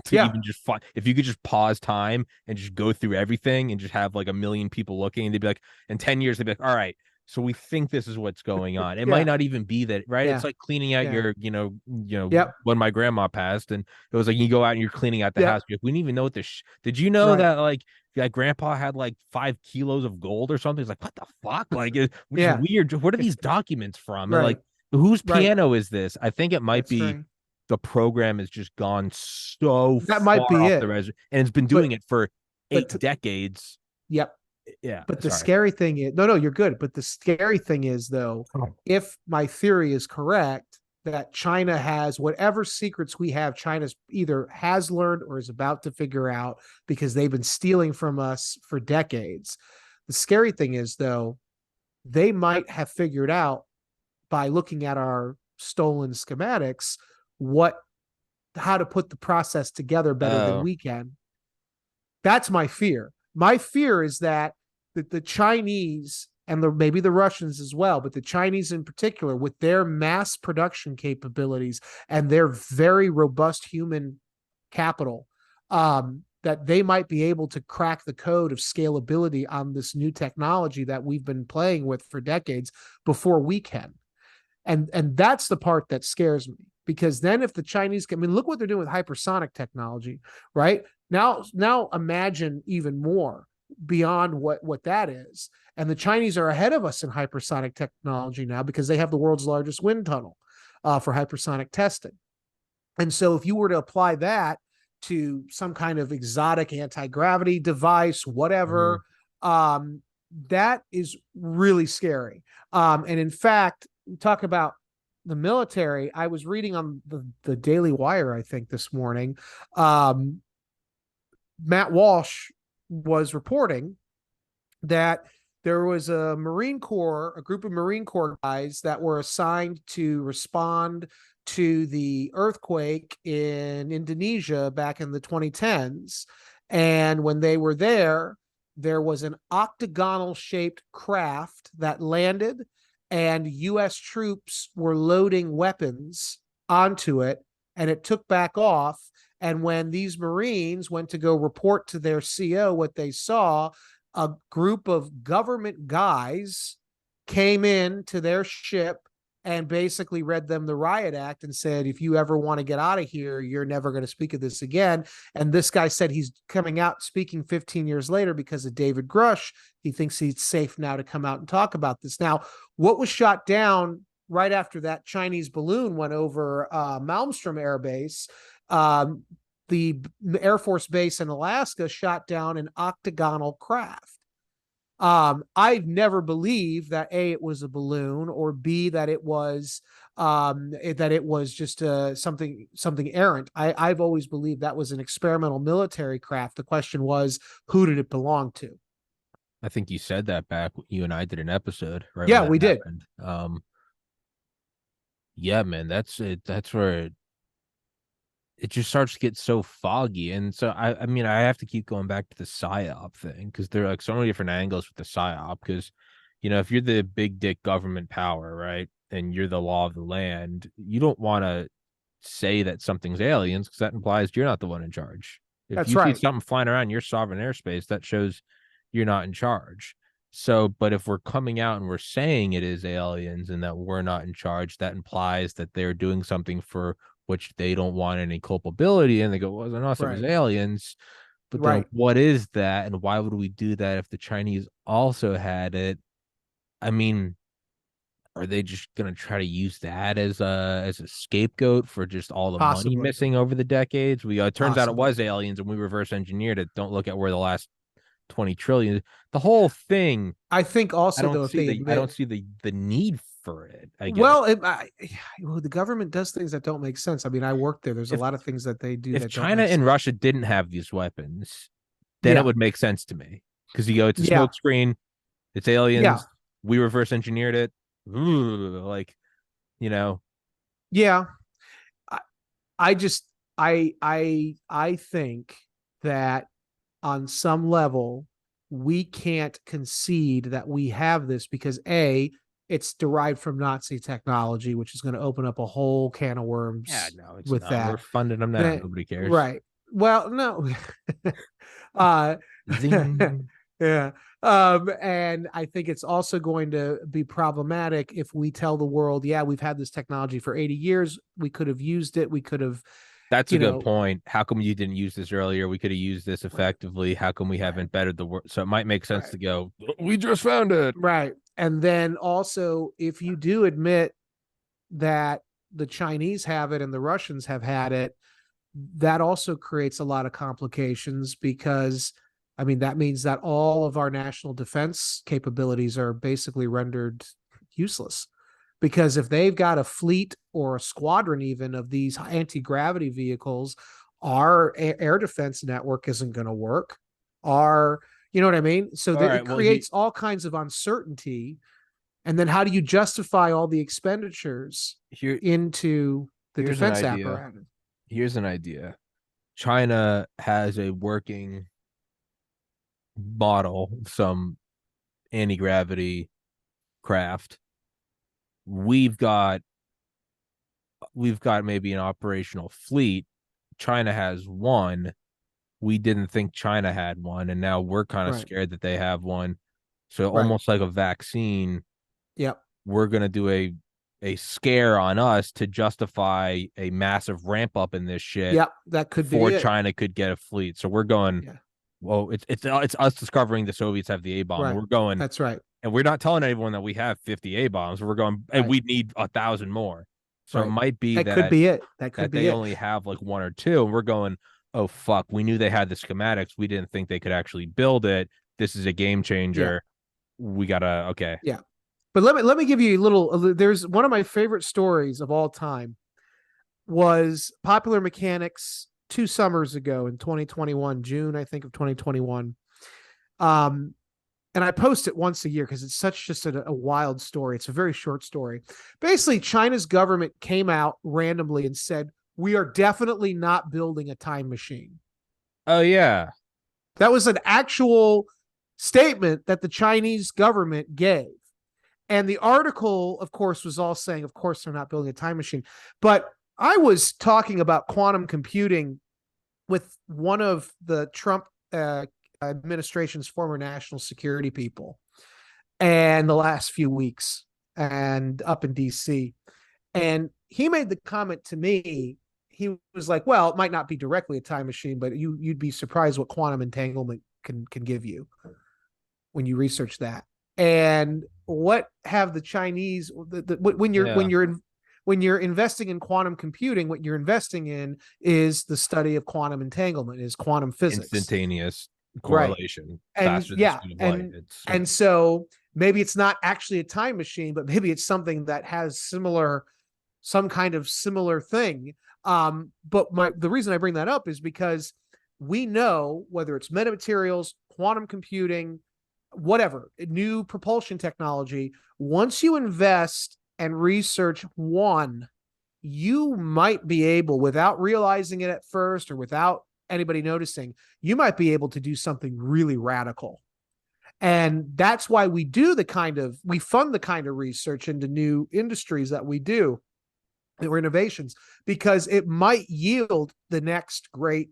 to Yeah. even just find, if you could just pause time and just go through everything and just have like 1 million people looking, and they'd be like, in 10 years they'd be like, all right, so we think this is what's going on. It might Yeah. not even be that, right? It's Yeah. like cleaning out Yeah. your, Yep. when my grandma passed, and it was like you go out and you're cleaning out the house. Yep. We didn't even know what this. Did you know Right. that like grandpa had like 5 kilos of gold or something? It's like, what the fuck? Like, which is Yeah. weird. What are these documents from? And like, Right. whose Right. piano is this? I think it might That's be right. the program has just gone so That might far be off the it. reservation, and it's been doing But it for but 8 decades. yep. Yeah, But the sorry. scary thing is, no, you're good. But the scary thing is, though, if my theory is correct, that China has whatever secrets we have, China's either has learned or is about to figure out, because they've been stealing from us for decades. The scary thing is, though, they might have figured out by looking at our stolen schematics how to put the process together better than Oh, we can. That's my fear. My fear is that the Chinese and maybe the Russians as well, but the Chinese in particular, with their mass production capabilities and their very robust human capital, that they might be able to crack the code of scalability on this new technology that we've been playing with for decades before we can. And that's the part that scares me, because then if the Chinese can, I mean, look what they're doing with hypersonic technology, right? Now imagine even more beyond what that is. And the Chinese are ahead of us in hypersonic technology now, because they have the world's largest wind tunnel for hypersonic testing. And so if you were to apply that to some kind of exotic anti-gravity device, mhm. whatever, that is really scary. And in fact, talk about the military. I was reading on the Daily Wire, I think, this morning. Matt Walsh was reporting that there was a group of Marine Corps guys that were assigned to respond to the earthquake in Indonesia back in the 2010s. And when they were there was an octagonal shaped craft that landed, and US troops were loading weapons onto it, and it took back off. And when these Marines went to go report to their CO what they saw, a group of government guys came in to their ship and basically read them the riot act and said, if you ever want to get out of here, you're never going to speak of this again. And this guy said he's coming out speaking 15 years later because of David Grush. He thinks he's safe now to come out and talk about this. Now, what was shot down right after that Chinese balloon went over Malmstrom Air Base, um, the Air Force Base in Alaska shot down an octagonal craft. I've never believed that A, it was a balloon, or B, that it was just something errant. I've always believed that was an experimental military craft. The question was, who did it belong to? I think you said that back. You and I did an episode right when Yeah, that we did. happened. Yeah, man, that's it. That's where it just starts to get so foggy. And so I mean, I have to keep going back to the psyop thing because there are like so many different angles with the psyop. Because, if you're the big dick government power, right, and you're the law of the land, you don't want to say that something's aliens because that implies you're not the one in charge. If That's you see right. something flying around your sovereign airspace, that shows you're not in charge. So, but if we're coming out and we're saying it is aliens and that we're not in charge, that implies that they're doing something for which they don't want any culpability. And they go, well, it wasn't us, it was Right. aliens. But then Right. what is that? And why would we do that if the Chinese also had it? I mean, are they just gonna try to use that as a scapegoat for just all the money Possibly. missing over the decades? It turns out it Possibly. was aliens and we reverse engineered it. Don't look at where the last 20 trillion, the whole thing. I think I also don't though, if see they the I don't admit, see the need for it, I guess. well, the government does things that don't make sense. I mean, I worked there. There's a If lot of things that they do if that don't China make and sense. Russia didn't have these weapons, then it Yeah. would make sense to me. Because you go, it's a Yeah. smoke screen, it's Yeah. aliens, we reverse engineered it. Ooh, like, you know, Yeah. I, I just I think that on some level we can't concede that we have this because A, it's derived from Nazi technology, which is going to open up a whole can of yeah, worms no, it's with not. We're that. funding them now. Then Nobody cares. right. Well, no. uh Zing. yeah. And I think it's also going to be problematic if we tell the world, yeah, we've had this technology for 80 years. We could have used it. We could have, That's a you good know, point. How come you didn't use this earlier? We could have used this right, effectively. How come we right, haven't bettered the work? So it might make sense right, to go, we just found it. right. And then also, if you do admit that the Chinese have it and the Russians have had it, that also creates a lot of complications because, I mean, that means that all of our national defense capabilities are basically rendered useless. Because if they've got a fleet or a squadron even of these anti-gravity vehicles, our air defense network isn't going to work. Our, you know what I mean? So All that right. it Well, creates all kinds of uncertainty. And then how do you justify all the expenditures here into the here's an defense idea. apparatus? Here's an idea. China has a working model, some anti-gravity craft. We've got we've got maybe an operational fleet. China has one. We didn't think China had one, and now we're kind of Right. scared that they have one. So Right. almost like a vaccine, Yep. we're gonna do a scare on us to justify a massive ramp up in this shit Yep. That could before be it. China could get a fleet. So we're going, Yeah. well, it's us discovering the Soviets have the A bomb. Right. We're going, That's right. and we're not telling anyone that we have 50 A bombs. We're going, and Right. we need 1,000 more. So it Right. might be That could that be it. That could be they it. only have like one or two, and we're going, oh fuck, we knew they had the schematics. We didn't think they could actually build it. This is a game Yeah. changer. We gotta okay. Yeah. But let me give you a little. There's one of my favorite stories of all time was Popular Mechanics 2 summers ago in 2021, June, I think, of 2021. Um, and I post it once a year because it's such just a wild story. It's a very short story. Basically, China's government came out randomly and said, we are definitely not building a time machine. Oh yeah. That was an actual statement that the Chinese government gave. And the article, of course, was all saying, of course, they're not building a time machine. But I was talking about quantum computing with one of the Trump administration's former national security people and the last few weeks and up in DC. And he made the comment to me. He was like, well, it might not be directly a time machine, but you'd be surprised what quantum entanglement can give you when you research that. And what have the Chinese when you're Yeah. when you're investing in quantum computing, what you're investing in is the study of quantum entanglement, is quantum physics. Instantaneous Right. correlation, And faster than the yeah, speed of light. It's and so maybe it's not actually a time machine, but maybe it's something that has some kind of similar thing. But the reason I bring that up is because we know, whether it's metamaterials, quantum computing, whatever, new propulsion technology, once you invest and research one, you might be able, without realizing it at first or without anybody noticing, you might be able to do something really radical. And that's why we fund the kind of research into new industries that we do, or innovations, because it might yield the next great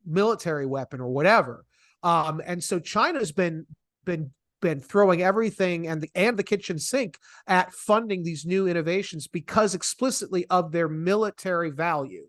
military weapon or whatever. And so China's been throwing everything and the kitchen sink at funding these new innovations because explicitly of their military value.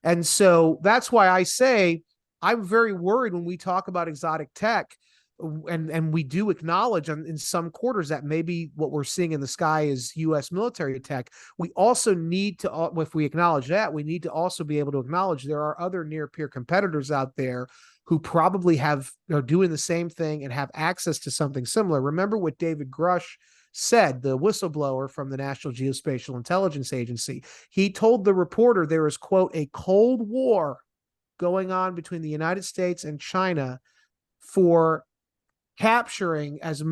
And so that's why I say I'm very worried when we talk about exotic tech, and we do acknowledge in some quarters that maybe what we're seeing in the sky is U.S. military tech. We also need to, if we acknowledge that, we need to also be able to acknowledge there are other near peer competitors out there who probably are doing the same thing and have access to something similar. Remember what David Grush said, the whistleblower from the National Geospatial Intelligence Agency. He told the reporter there is, quote, a Cold War going on between the United States and China for capturing as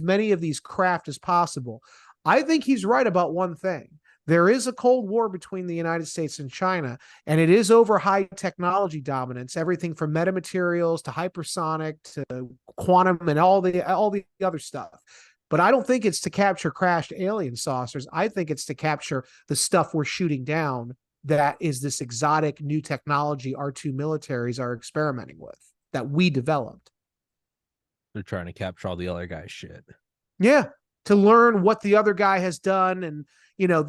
many of these craft as possible. I think he's right about one thing. There is a Cold War between the United States and China, and it is over high technology dominance, everything from metamaterials to hypersonic to quantum and all the other stuff. But I don't think it's to capture crashed alien saucers. I think it's to capture the stuff we're shooting down that is this exotic new technology our two militaries are experimenting with, that we developed. they're trying to capture all the other guys' shit. Yeah, to learn what the other guy has done. And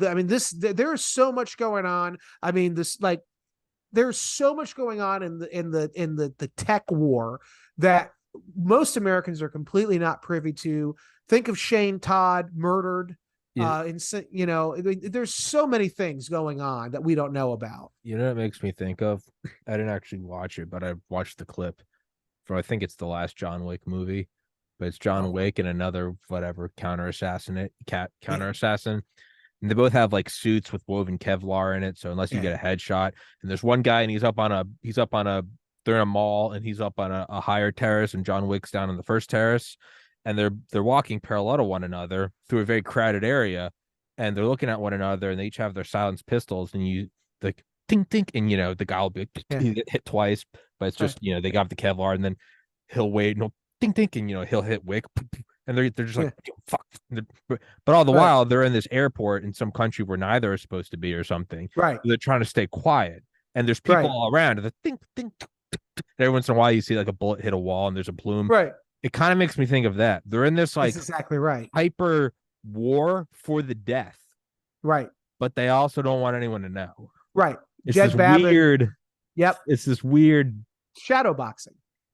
I mean, there's so much going on. I mean, there's so much going on in the tech war that most Americans are completely not privy to. Think of Shane Todd murdered. You, There's so many things going on that we don't know about. you know what it makes me think of? I didn't actually watch it, but I watched the clip from, I think it's the last John Wick movie, but it's John Oh, Wick and another whatever counter assassin, yeah, and they both have like suits with woven Kevlar in it. So unless you get yeah, a headshot, and there's one guy and they're in a mall and he's up on a higher terrace and John Wick's down on the first terrace, and they're walking parallel to one another through a very crowded area, and they're looking at one another and they each have their silenced pistols, and you like tink tink, and the guy will be yeah, hit twice, but it's right, just they got the Kevlar, and then he'll wait and he'll ding ding, and he'll hit Wick, and they're just like yeah, fuck. But all the right, while they're in this airport in some country where neither is supposed to be or something. right, They're trying to stay quiet, and there's people right, all around. And the think think. Every once in a while, you see like a bullet hit a wall, and there's a plume. right. It kind of makes me think of that. They're in this That's like exactly right. hyper war for the death, Right, but they also don't want anyone to know. right. It's this Jed Babin. weird. Yep. It's this weird. Shadow boxing.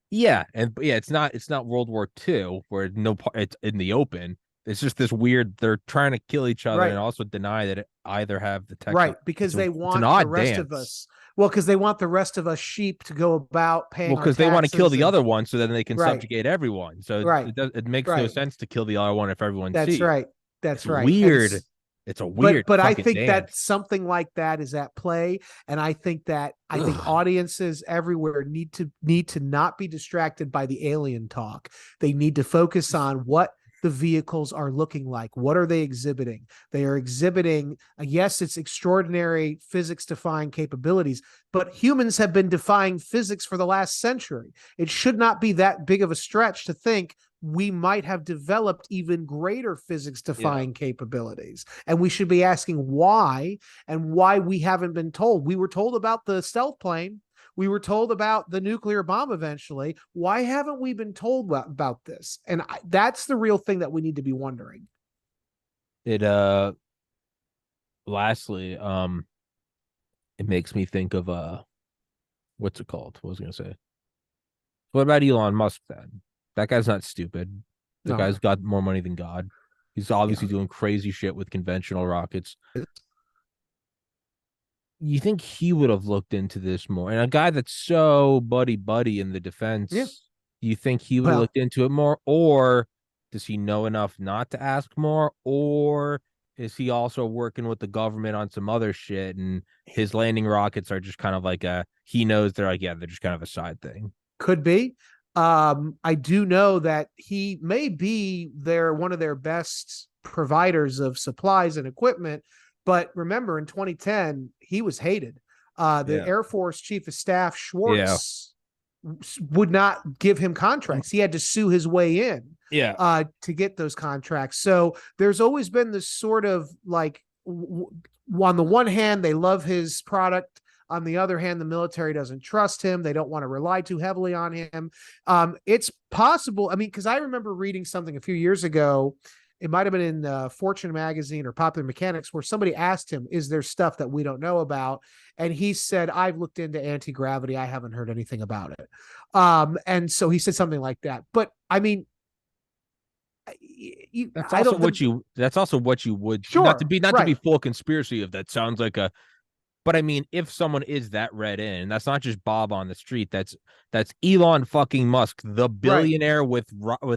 Yeah, and yeah, it's not World War II where it's in the open. It's just this weird. They're trying to kill each other and Right. also deny that it either have the tech. Right, It's because a, they it's an want the odd rest of dance. us. Well, because they want the rest of us sheep to go about Well, paying our because they want to kill taxes the and other one so then they can right, subjugate everyone. So right, it makes no right. sense to kill the other one if everyone That's sees. right. It's That's right. And weird. It's a but weird I fucking think that dance. something like that is at play, and I think Ugh. audiences everywhere need to not be distracted by the alien talk. They need to focus on what the vehicles are looking like. What are they exhibiting? They are exhibiting, yes, it's extraordinary physics defying capabilities, but humans have been defying physics for the last century. It should not be that big of a stretch to think we might have developed even greater physics Yeah. defying capabilities. And we should be asking why, and why we haven't been told. We were told about the stealth plane. We were told about the nuclear bomb eventually. Why haven't we been told about this? And that's the real thing that we need to be wondering. It lastly, it makes me think of what's it called? What was I gonna say? What about Elon Musk then? That guy's not stupid. The No. guy's got more money than God. He's Yeah. obviously doing crazy shit with conventional rockets. You think he would have looked into this more? And a guy that's so buddy buddy in the Yeah. defense, do you think he would have Well, looked into it more, or does he know enough not to ask more, or is he also working with the government on some other shit and his landing rockets are just kind of like a he knows they're like, yeah, they're just kind of a side thing. could be. I do know that he may be one of their best providers of supplies and equipment. But remember, in 2010, he was hated. The Yeah. Air Force Chief of Staff Yeah. Schwartz would not give him contracts. He had to sue his way in Yeah. to get those contracts. So there's always been this sort of like, on the one hand, they love his product. On the other hand, the military doesn't trust him. They don't want to rely too heavily on him. It's possible. I mean, because I remember reading something a few years ago. It might have been in Fortune magazine or Popular Mechanics, where somebody asked him, is there stuff that we don't know about? And he said, I've looked into anti-gravity. I haven't heard anything about it. And so he said something like that. But I mean, That's I also don't, what you that's also what you would sure. not to be Right. full conspiracy of that sounds like a. But I mean, if someone is that read in, that's not just Bob on the street. That's Elon fucking Musk, the Right. billionaire with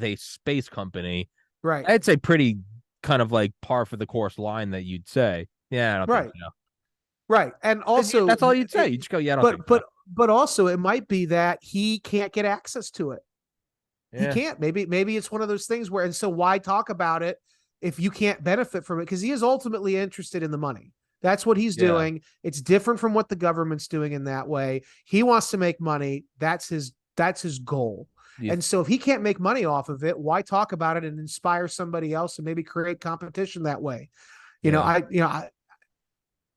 a space company. Right. It's a pretty kind of like par for the course line that you'd say. Yeah, I don't think Right. so. Right. And also, That's all you'd say. You just go, yeah, I don't think but so. but also it might be that he can't get access to it. He Yeah, can't. Maybe it's one of those things where, and so why talk about it if you can't benefit from it? Because he is ultimately interested in the money. That's what he's yeah, doing. It's different from what the government's doing in that way. He wants to make money. That's his goal. you, And so if he can't make money off of it, why talk about it and inspire somebody else and maybe create competition that way? You know, yeah. I you know, I,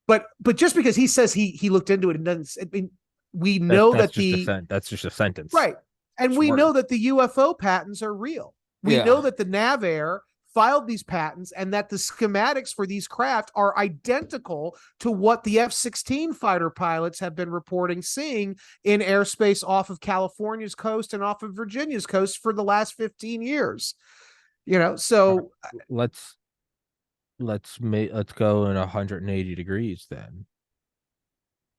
but just because he says he looked into it and doesn't, I mean, we know that the That's just a sentence. right. And It's we word. know that the UFO patents are real. We Yeah, know that the NavAir filed these patents and that the schematics for these craft are identical to what the F-16 fighter pilots have been reporting seeing in airspace off of California's coast and off of Virginia's coast for the last 15 years. all right. So Let's let's go in 180 degrees then.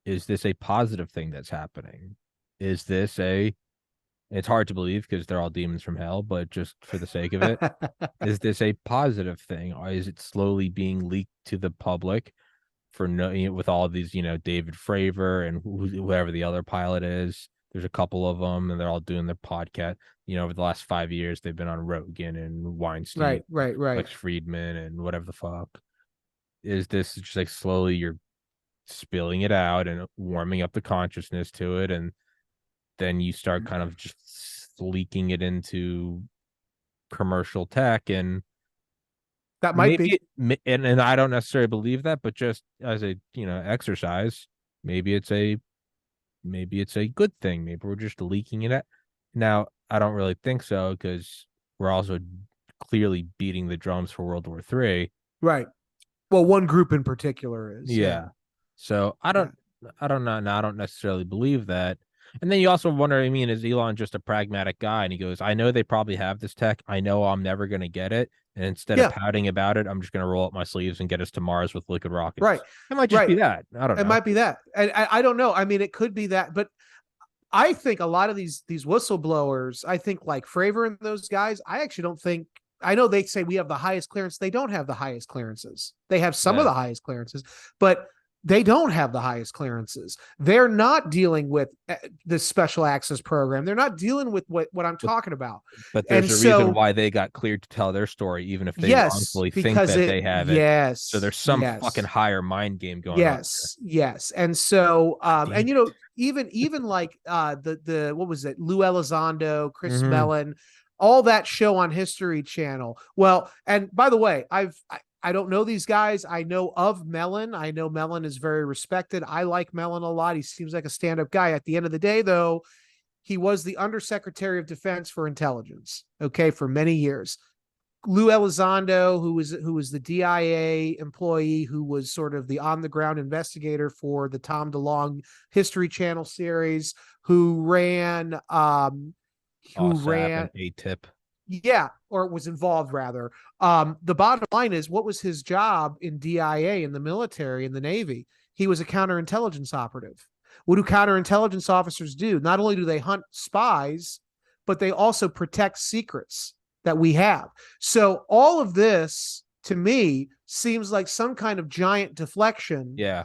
Is this a positive thing that's happening? Is this a it's hard to believe because they're all demons from hell, but just for the sake of it, is this a positive thing? Or is it slowly being leaked to the public for no with all of these, David Fravor and whoever the other pilot is? There's a couple of them, and they're all doing their podcast. Over the last 5 years, they've been on Rogan and Weinstein, right. Lex Friedman, and whatever the fuck. Is this just like slowly you're spilling it out and warming up the consciousness to it, and then you start kind of just leaking it into commercial tech, and That might be. maybe and I don't necessarily believe that, but just as a exercise, maybe it's a good thing. Maybe we're just leaking it out. Now I don't really think so because we're also clearly beating the drums for World War III. Right. Well, one group in particular is, yeah. Yeah. So Yeah. I don't know. No, I don't necessarily believe that. And then you also wonder, I mean, is Elon just a pragmatic guy? And he goes, I know they probably have this tech. I know I'm never going to get it. And instead of Yeah. pouting about it, I'm just going to roll up my sleeves and get us to Mars with liquid Right. rockets. It might just be Right. that. I don't It know. might be that. And I don't know. I mean, it could be that, but I think a lot of these whistleblowers, I think like Fravor and those guys, I actually don't think. I know they say we have the highest clearance. They don't have the highest clearances. They have some of Yeah. the highest clearances, but they don't have the highest clearances. They're not dealing with the special access program. They're not dealing with what I'm But, talking about. but And there's a reason so, why they got cleared to tell their story, even if they yes, wrongfully think because that they have it. So yes, there's some fucking yes. higher mind game going on there. Yes. And so God damn and it. even like the what was it, Lou Elizondo, Chris Mm-hmm. Mellon, all that show on History Channel. Well, and by the way, I don't know these guys. I know of Mellon. I know Mellon is very respected. I like Mellon a lot. He seems like a stand-up guy. At the end of the day, though, he was the Undersecretary of Defense for Intelligence, okay, for many years. Lou Elizondo, who was the DIA employee, who was sort of the on the ground investigator for the Tom DeLonge History Channel series, who ran OSAP and A-Tip. Yeah, or was involved rather. The bottom line is, what was his job in DIA, in the military, in the Navy? He was a counterintelligence operative. What do counterintelligence officers do? Not only do they hunt spies, but they also protect secrets that we have. So all of this to me seems like some kind of giant deflection Yeah.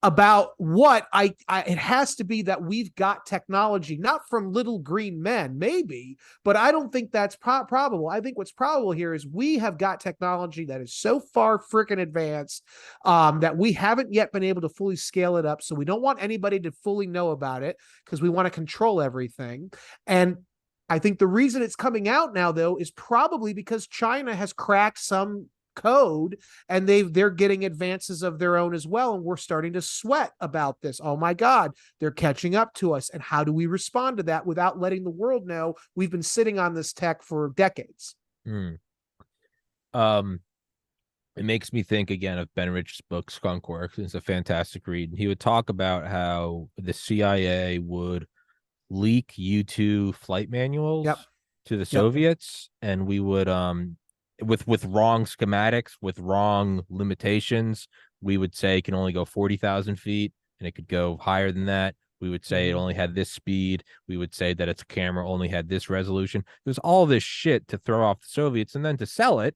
about what it has to be that we've got technology, not from little green men, maybe, but I don't think that's probable. I think what's probable here is we have got technology that is so far freaking advanced that we haven't yet been able to fully scale it up. So we don't want anybody to fully know about it because we want to control everything. And I think the reason it's coming out now, though, is probably because China has cracked some code and they're getting advances of their own as well, and we're starting to sweat about this. Oh my god, they're catching up to us, and how do we respond to that without letting the world know we've been sitting on this tech for decades? um it makes me think again of Ben Rich's book Skunk Works. It's a fantastic read. He would talk about how the CIA would leak U-2 flight Yep. manuals to the Yep. Soviets, and we would with wrong schematics, with wrong limitations, we would say it can only go 40,000 feet, and it could go higher than that. We would say it only had this speed. We would say that its camera only had this resolution. It was all this shit to throw off the Soviets, and then to sell it,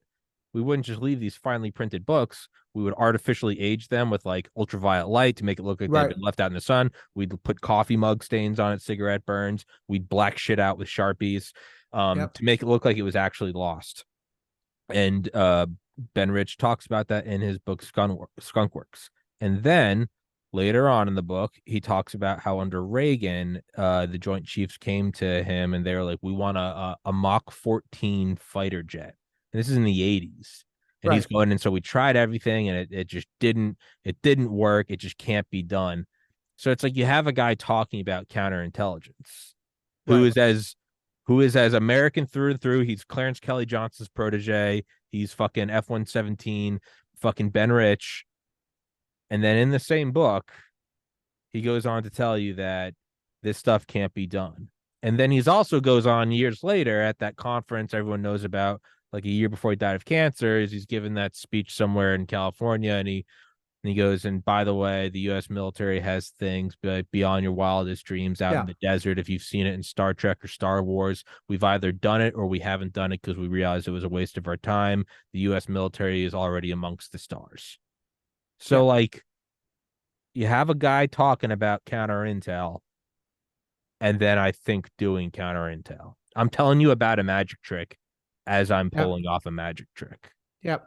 we wouldn't just leave these finely printed books. We would artificially age them with like ultraviolet light to make it look like they've Right. been left out in the sun. We'd put coffee mug stains on it, cigarette burns. We'd black shit out with Sharpies Yep. to make it look like it was actually lost. And Ben Rich talks about that in his book Skunk Works. And then later on in the book, he talks about how under Reagan, the Joint Chiefs came to him and they were like, "We want a Mach 14 fighter jet." And this is in the 80s. And he's Right. going, and so we tried everything, and it just didn't work. It just can't be done. So it's like you have a guy talking about counterintelligence who Right. is as American through and through. He's Clarence Kelly Johnson's protege. He's fucking F-117, fucking Ben Rich. And then in the same book, he goes on to tell you that this stuff can't be done. And then he's also goes on years later at that conference everyone knows about, like a year before he died of cancer, is he's given that speech somewhere in California, and he goes, and by the way, the U.S. military has things beyond your wildest dreams out in Yeah. the desert. If you've seen it in Star Trek or Star Wars, we've either done it or we haven't done it because we realized it was a waste of our time. The U.S. military is already amongst the stars. Yeah. So, like, you have a guy talking about counter intel, and then I think doing counter intel. I'm telling you about a magic trick as I'm Yeah. pulling off a magic trick. Yep.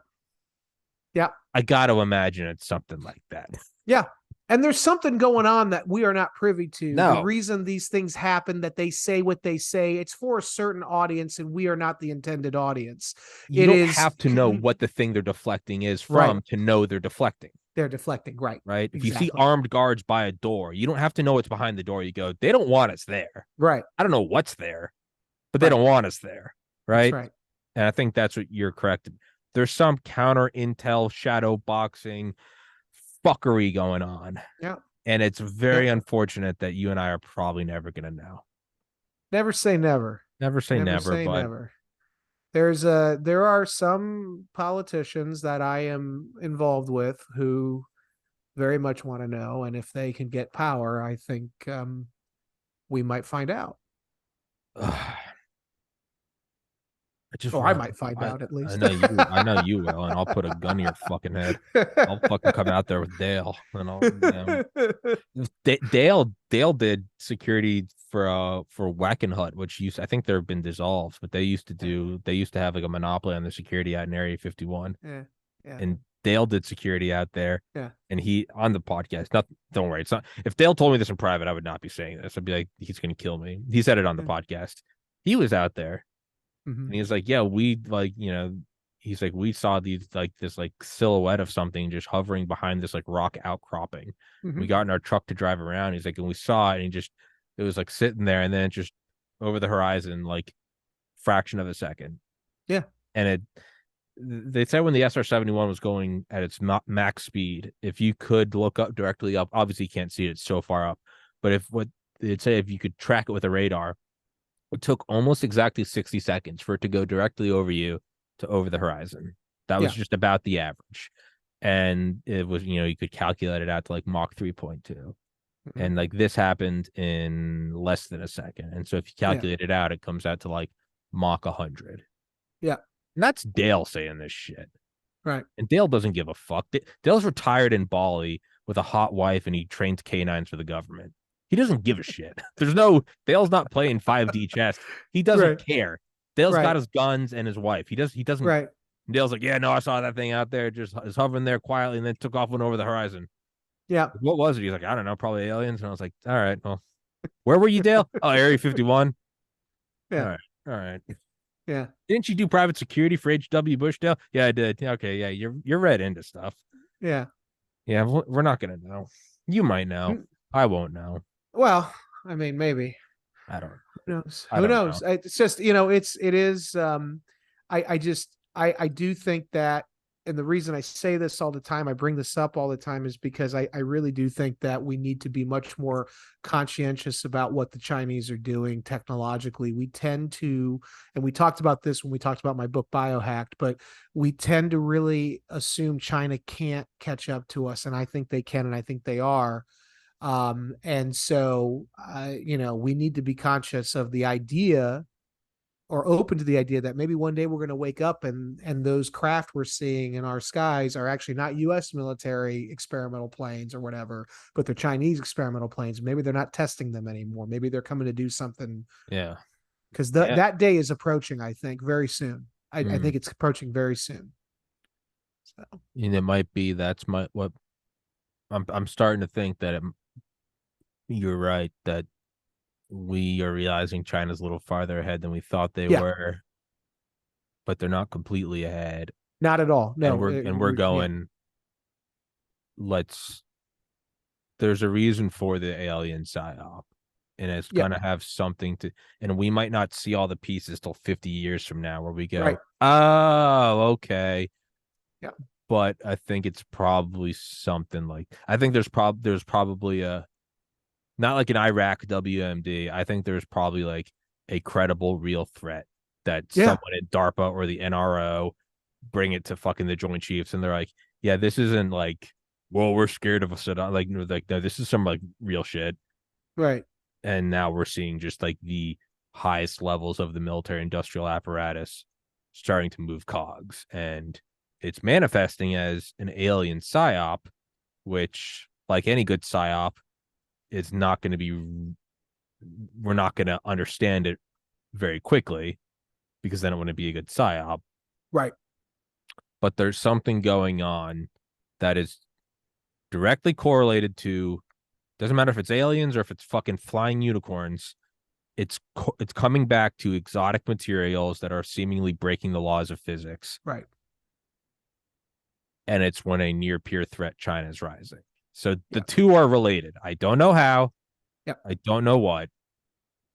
Yeah. I got to imagine it's something like that. Yeah. And there's something going on that we are not privy to. The No, reason these things happen, that they say what they say, it's for a certain audience, and we are not the intended audience. you It don't is have to know what the thing they're deflecting is right. from to know they're deflecting, They're deflecting. Right. right? If you see Exactly. armed guards by a door, you don't have to know what's behind the door. You go, they don't want us there. Right. I don't know what's there, but they Right. don't want us there, That's right? right. And I think that's what you're correct. There's some counter intel, shadow boxing fuckery going on. Yeah. And it's very Yeah. unfortunate that you and I are probably never going to know. Never say never. Never say Never never, say but never. There are some politicians that I am involved with who very much want to know, and if they can get power, I think we might find out. I just Or I want. might find out at I least. know you. I know you will, and I'll put a gun to your fucking head. I'll fucking come out there with Dale, and Dale did security for Wackenhut, which I think they've been dissolved, but they used to have like a monopoly on the security out in Area 51, Yeah. Yeah. and Dale did security out there. Yeah. And he on the podcast. Not, don't worry. It's not. If Dale told me this in private, I would not be saying this. I'd be like, he's gonna kill me. He said it on the podcast. He was out there. Mm-hmm. And he's like, yeah, we like, he's like, we saw these like this like silhouette of something just hovering behind this like rock outcropping. Mm-hmm. We got in our truck to drive around. He's like, and we saw it, and it was like sitting there, and then it just over the horizon, like fraction of a second. Yeah. And they said when the SR-71 was going at its max speed, if you could look up directly up, obviously you can't see it, it's so far up, but if you could track it with a radar, It took almost exactly 60 seconds for it to go directly over you to over the horizon. That was Yeah. just about the average. And it was, you could calculate it out to like Mach 3.2. Mhm. And like this happened in less than a second. And so if you Yeah. calculate it out, it comes out to like Mach 100. Yeah. And that's Dale saying this shit. Right. And Dale doesn't give a fuck. Dale's retired in Bali with a hot wife and he trains canines for the government. He doesn't give a shit. Dale's not playing 5D chess. He doesn't Right. care. Dale's got Right. his guns and his wife. He doesn't. Right. Dale's like, yeah, no, I saw that thing out there, just is hovering there quietly, and then took off, went over the horizon. Yeah. What was it? He's like, I don't know, probably aliens. And I was like, all right, well, where were you, Dale? Oh, Area 51. All Yeah. right, all right. Yeah. Didn't you do private security for H.W. Bush, Dale? Yeah, I did. Okay, yeah, you're read into stuff. Yeah. Yeah, we're not gonna know. You might know. Mm. I won't know. Well, I mean, maybe. I don't. Who knows? I Who don't know. knows? It's just, it is. I do think that, and the reason I say this all the time, I bring this up all the time, is because I really do think that we need to be much more conscientious about what the Chinese are doing technologically. We tend to, and we talked about this when we talked about my book Biohacked, but we tend to really assume China can't catch up to us, and I think they can, and I think they are. And so, we need to be conscious of the idea, or open to the idea, that maybe one day we're going to wake up and those craft we're seeing in our skies are actually not U.S. military experimental planes or whatever, but they're Chinese experimental planes. Maybe they're not testing them anymore. Maybe they're coming to do something, Yeah. because Yeah. that day is approaching. I think very soon. I Mm. think it's approaching very soon. So And it might be that's what I'm starting to think that you're right that we are realizing China's a little farther ahead than we thought they yeah, were, but they're not completely ahead. not at all. And No, we're yeah, going, let's there's a reason for the alien psyop. And it's yeah, gonna have something to, and we might not see all the pieces till 50 years from now where we right, go, oh, okay. yeah, But I think it's probably something like, I think there's probably a, not like an Iraq WMD. I think there's probably like a credible real threat that yeah, someone at DARPA or the NRO bring it to fucking the Joint Chiefs, and they're like, yeah, this isn't like, well, we're scared of a Saddam. Like no, this is some like real shit. right, And now we're seeing just like the highest levels of the military industrial apparatus starting to move cogs, and it's manifesting as an alien psyop, which, like any good psyop, is not going to be, we're not going to understand it very quickly, because then it wouldn't be a good psyop. right, But there's something going on that is directly correlated to, doesn't matter if it's aliens or if it's fucking flying unicorns, it's coming back to exotic materials that are seemingly breaking the laws of physics, right. and it's when a near peer threat China is rising. So the Yeah, two are related. I don't know how. yeah, I don't know what.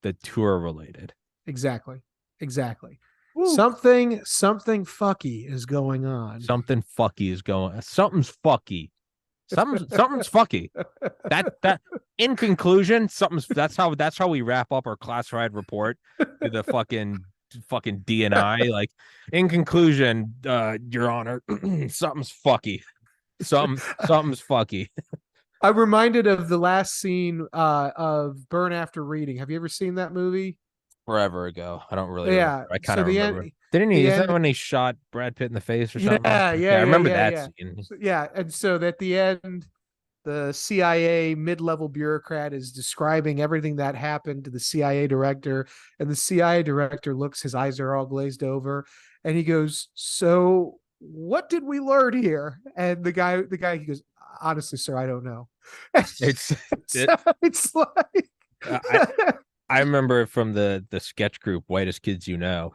The two are related. exactly, exactly. Woo. Something fucky is going on. Something fucky is going. Something's fucky. Something's fucky. That in conclusion, something's that's how we wrap up our classified report to the fucking DNI. Like, in conclusion, Your Honor, something's fucky. Something's fucky. I'm reminded of the last scene of Burn After Reading. Have you ever seen that movie? Forever ago. I don't really remember. Yeah. I kind So of the remember. end, Didn't he? the Is that end. when they shot Brad Pitt in the face or something? Yeah, Yeah, yeah, I yeah, remember yeah, that yeah. scene. So, yeah, and so at the end, the CIA mid-level bureaucrat is describing everything that happened to the CIA director, and the CIA director looks, his eyes are all glazed over, and he goes, "So what did we learn here?" And he goes, "Honestly, sir, I don't know." It's it. So it's like, I I remember it from the sketch group Whitest Kids You Know,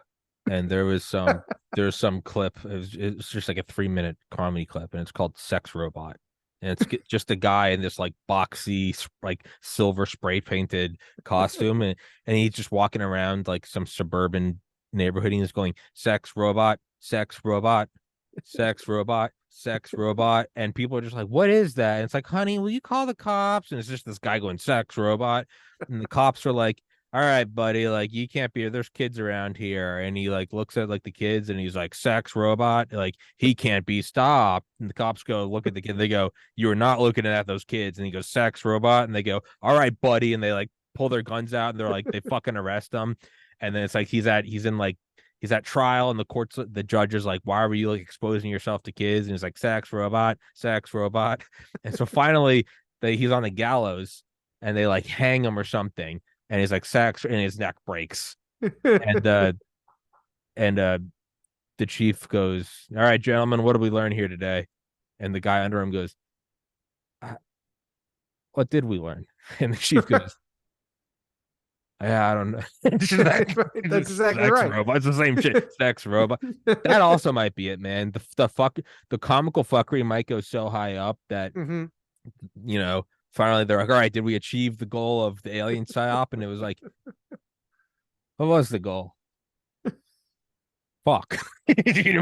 and there was some clip. It was just like a 3-minute comedy clip, and it's called Sex Robot, and it's just a guy in this like boxy like silver spray painted costume, and he's just walking around like some suburban neighborhood, and he's going, sex robot, sex robot, sex robot, sex robot, and people are just like, what is that? And it's like, honey, will you call the cops? And it's just this guy going, sex robot, and the cops are like, all right, buddy, like you can't be here. There's kids around here. And he like looks at like the kids and he's like, sex robot, like he can't be stopped. And the cops go look at the kid. They go, you are not looking at those kids. And he goes, sex robot. And they go, all right, buddy. And they like pull their guns out and they're like, they fucking arrest him. And then it's like he's at trial and the judge is like, why were you like exposing yourself to kids? And he's like, sex robot, sex robot. And so finally he's on the gallows and they like hang him or something. And he's like, sex, and his neck breaks. And the chief goes, all right, gentlemen, what did we learn here today? And the guy under him goes, what did we learn? And the chief goes, yeah, I don't know. That's exactly Sex right. robot. It's the same shit. Sex robot. That also might be it, man. The comical fuckery might go so high up that finally they're like, all right, did we achieve the goal of the alien psyop? And it was like, what was the goal? Fuck.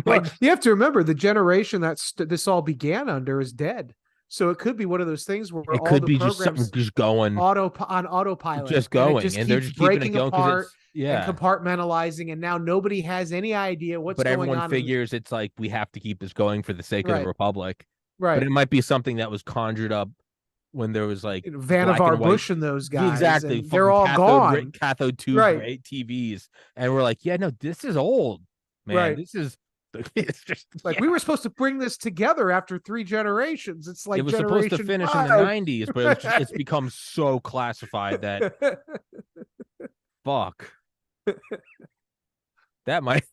Well, you have to remember the generation that this all began under is dead. So it could be one of those things where it could be just something just going on autopilot, just going, and they're just breaking apart, and compartmentalizing, and now nobody has any idea what's going on. But everyone figures it's like we have to keep this going for the sake of the Republic, right? But it might be something that was conjured up when there was like Vannevar Bush and those guys. Exactly, they're all gone. Cathode tube TVs, and we're like, yeah, no, this is old, man. Right. This is. It's just like we were supposed to bring this together after 3 generations. It's like it was supposed to finish 5. In the 90s, but it's become so classified that fuck. That might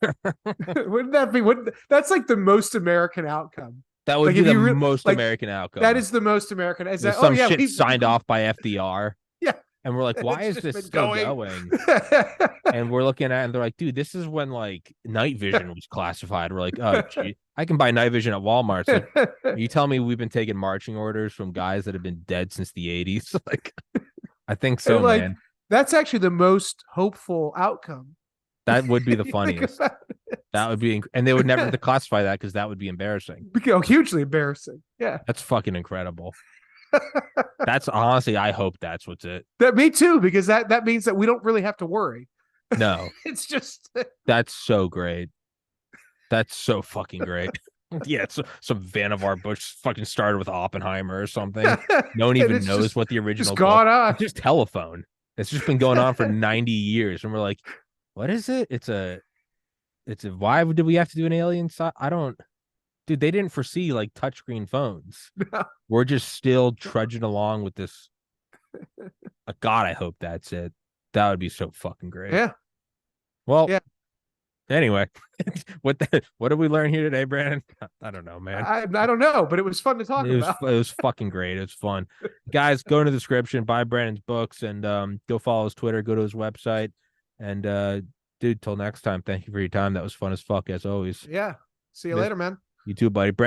wouldn't that be that's like the most American outcome. That would be the most American outcome. That is the most American. Is that some shit signed off by FDR? Yeah. And we're like, why is this still going? And we're looking at it and they're like, dude, this is when like night vision was classified. We're like, oh, gee, I can buy night vision at Walmart. Like, are you telling me we've been taking marching orders from guys that have been dead since the 80s? Like, I think so, man. That's actually the most hopeful outcome. That would be the funniest. That would be, and they would never declassify that because that would be embarrassing. Hugely embarrassing. Yeah. That's fucking incredible. That's honestly, I hope that's what's it. That me too, because that means that we don't really have to worry. No, it's just that's so great. That's so fucking great. Yeah, it's some Vannevar Bush fucking started with Oppenheimer or something. No one even knows what the original. Just gone on. It's just telephone. It's just been going on for 90 years, and we're like, what is it? It's a. Why did we have to do an alien? I don't. Dude, they didn't foresee like touchscreen phones. No. We're just still trudging along with this. God, I hope that's it. That would be so fucking great. Yeah. Well, yeah. Anyway, what did we learn here today, Brandon? I don't know, man. I don't know, but it was fun to talk about. It was fucking great. It was fun. Guys, go into the description, buy Brandon's books, and go follow his Twitter, go to his website. And dude, till next time, thank you for your time. That was fun as fuck, as always. Yeah. See you later, man. You too, buddy. Brandon.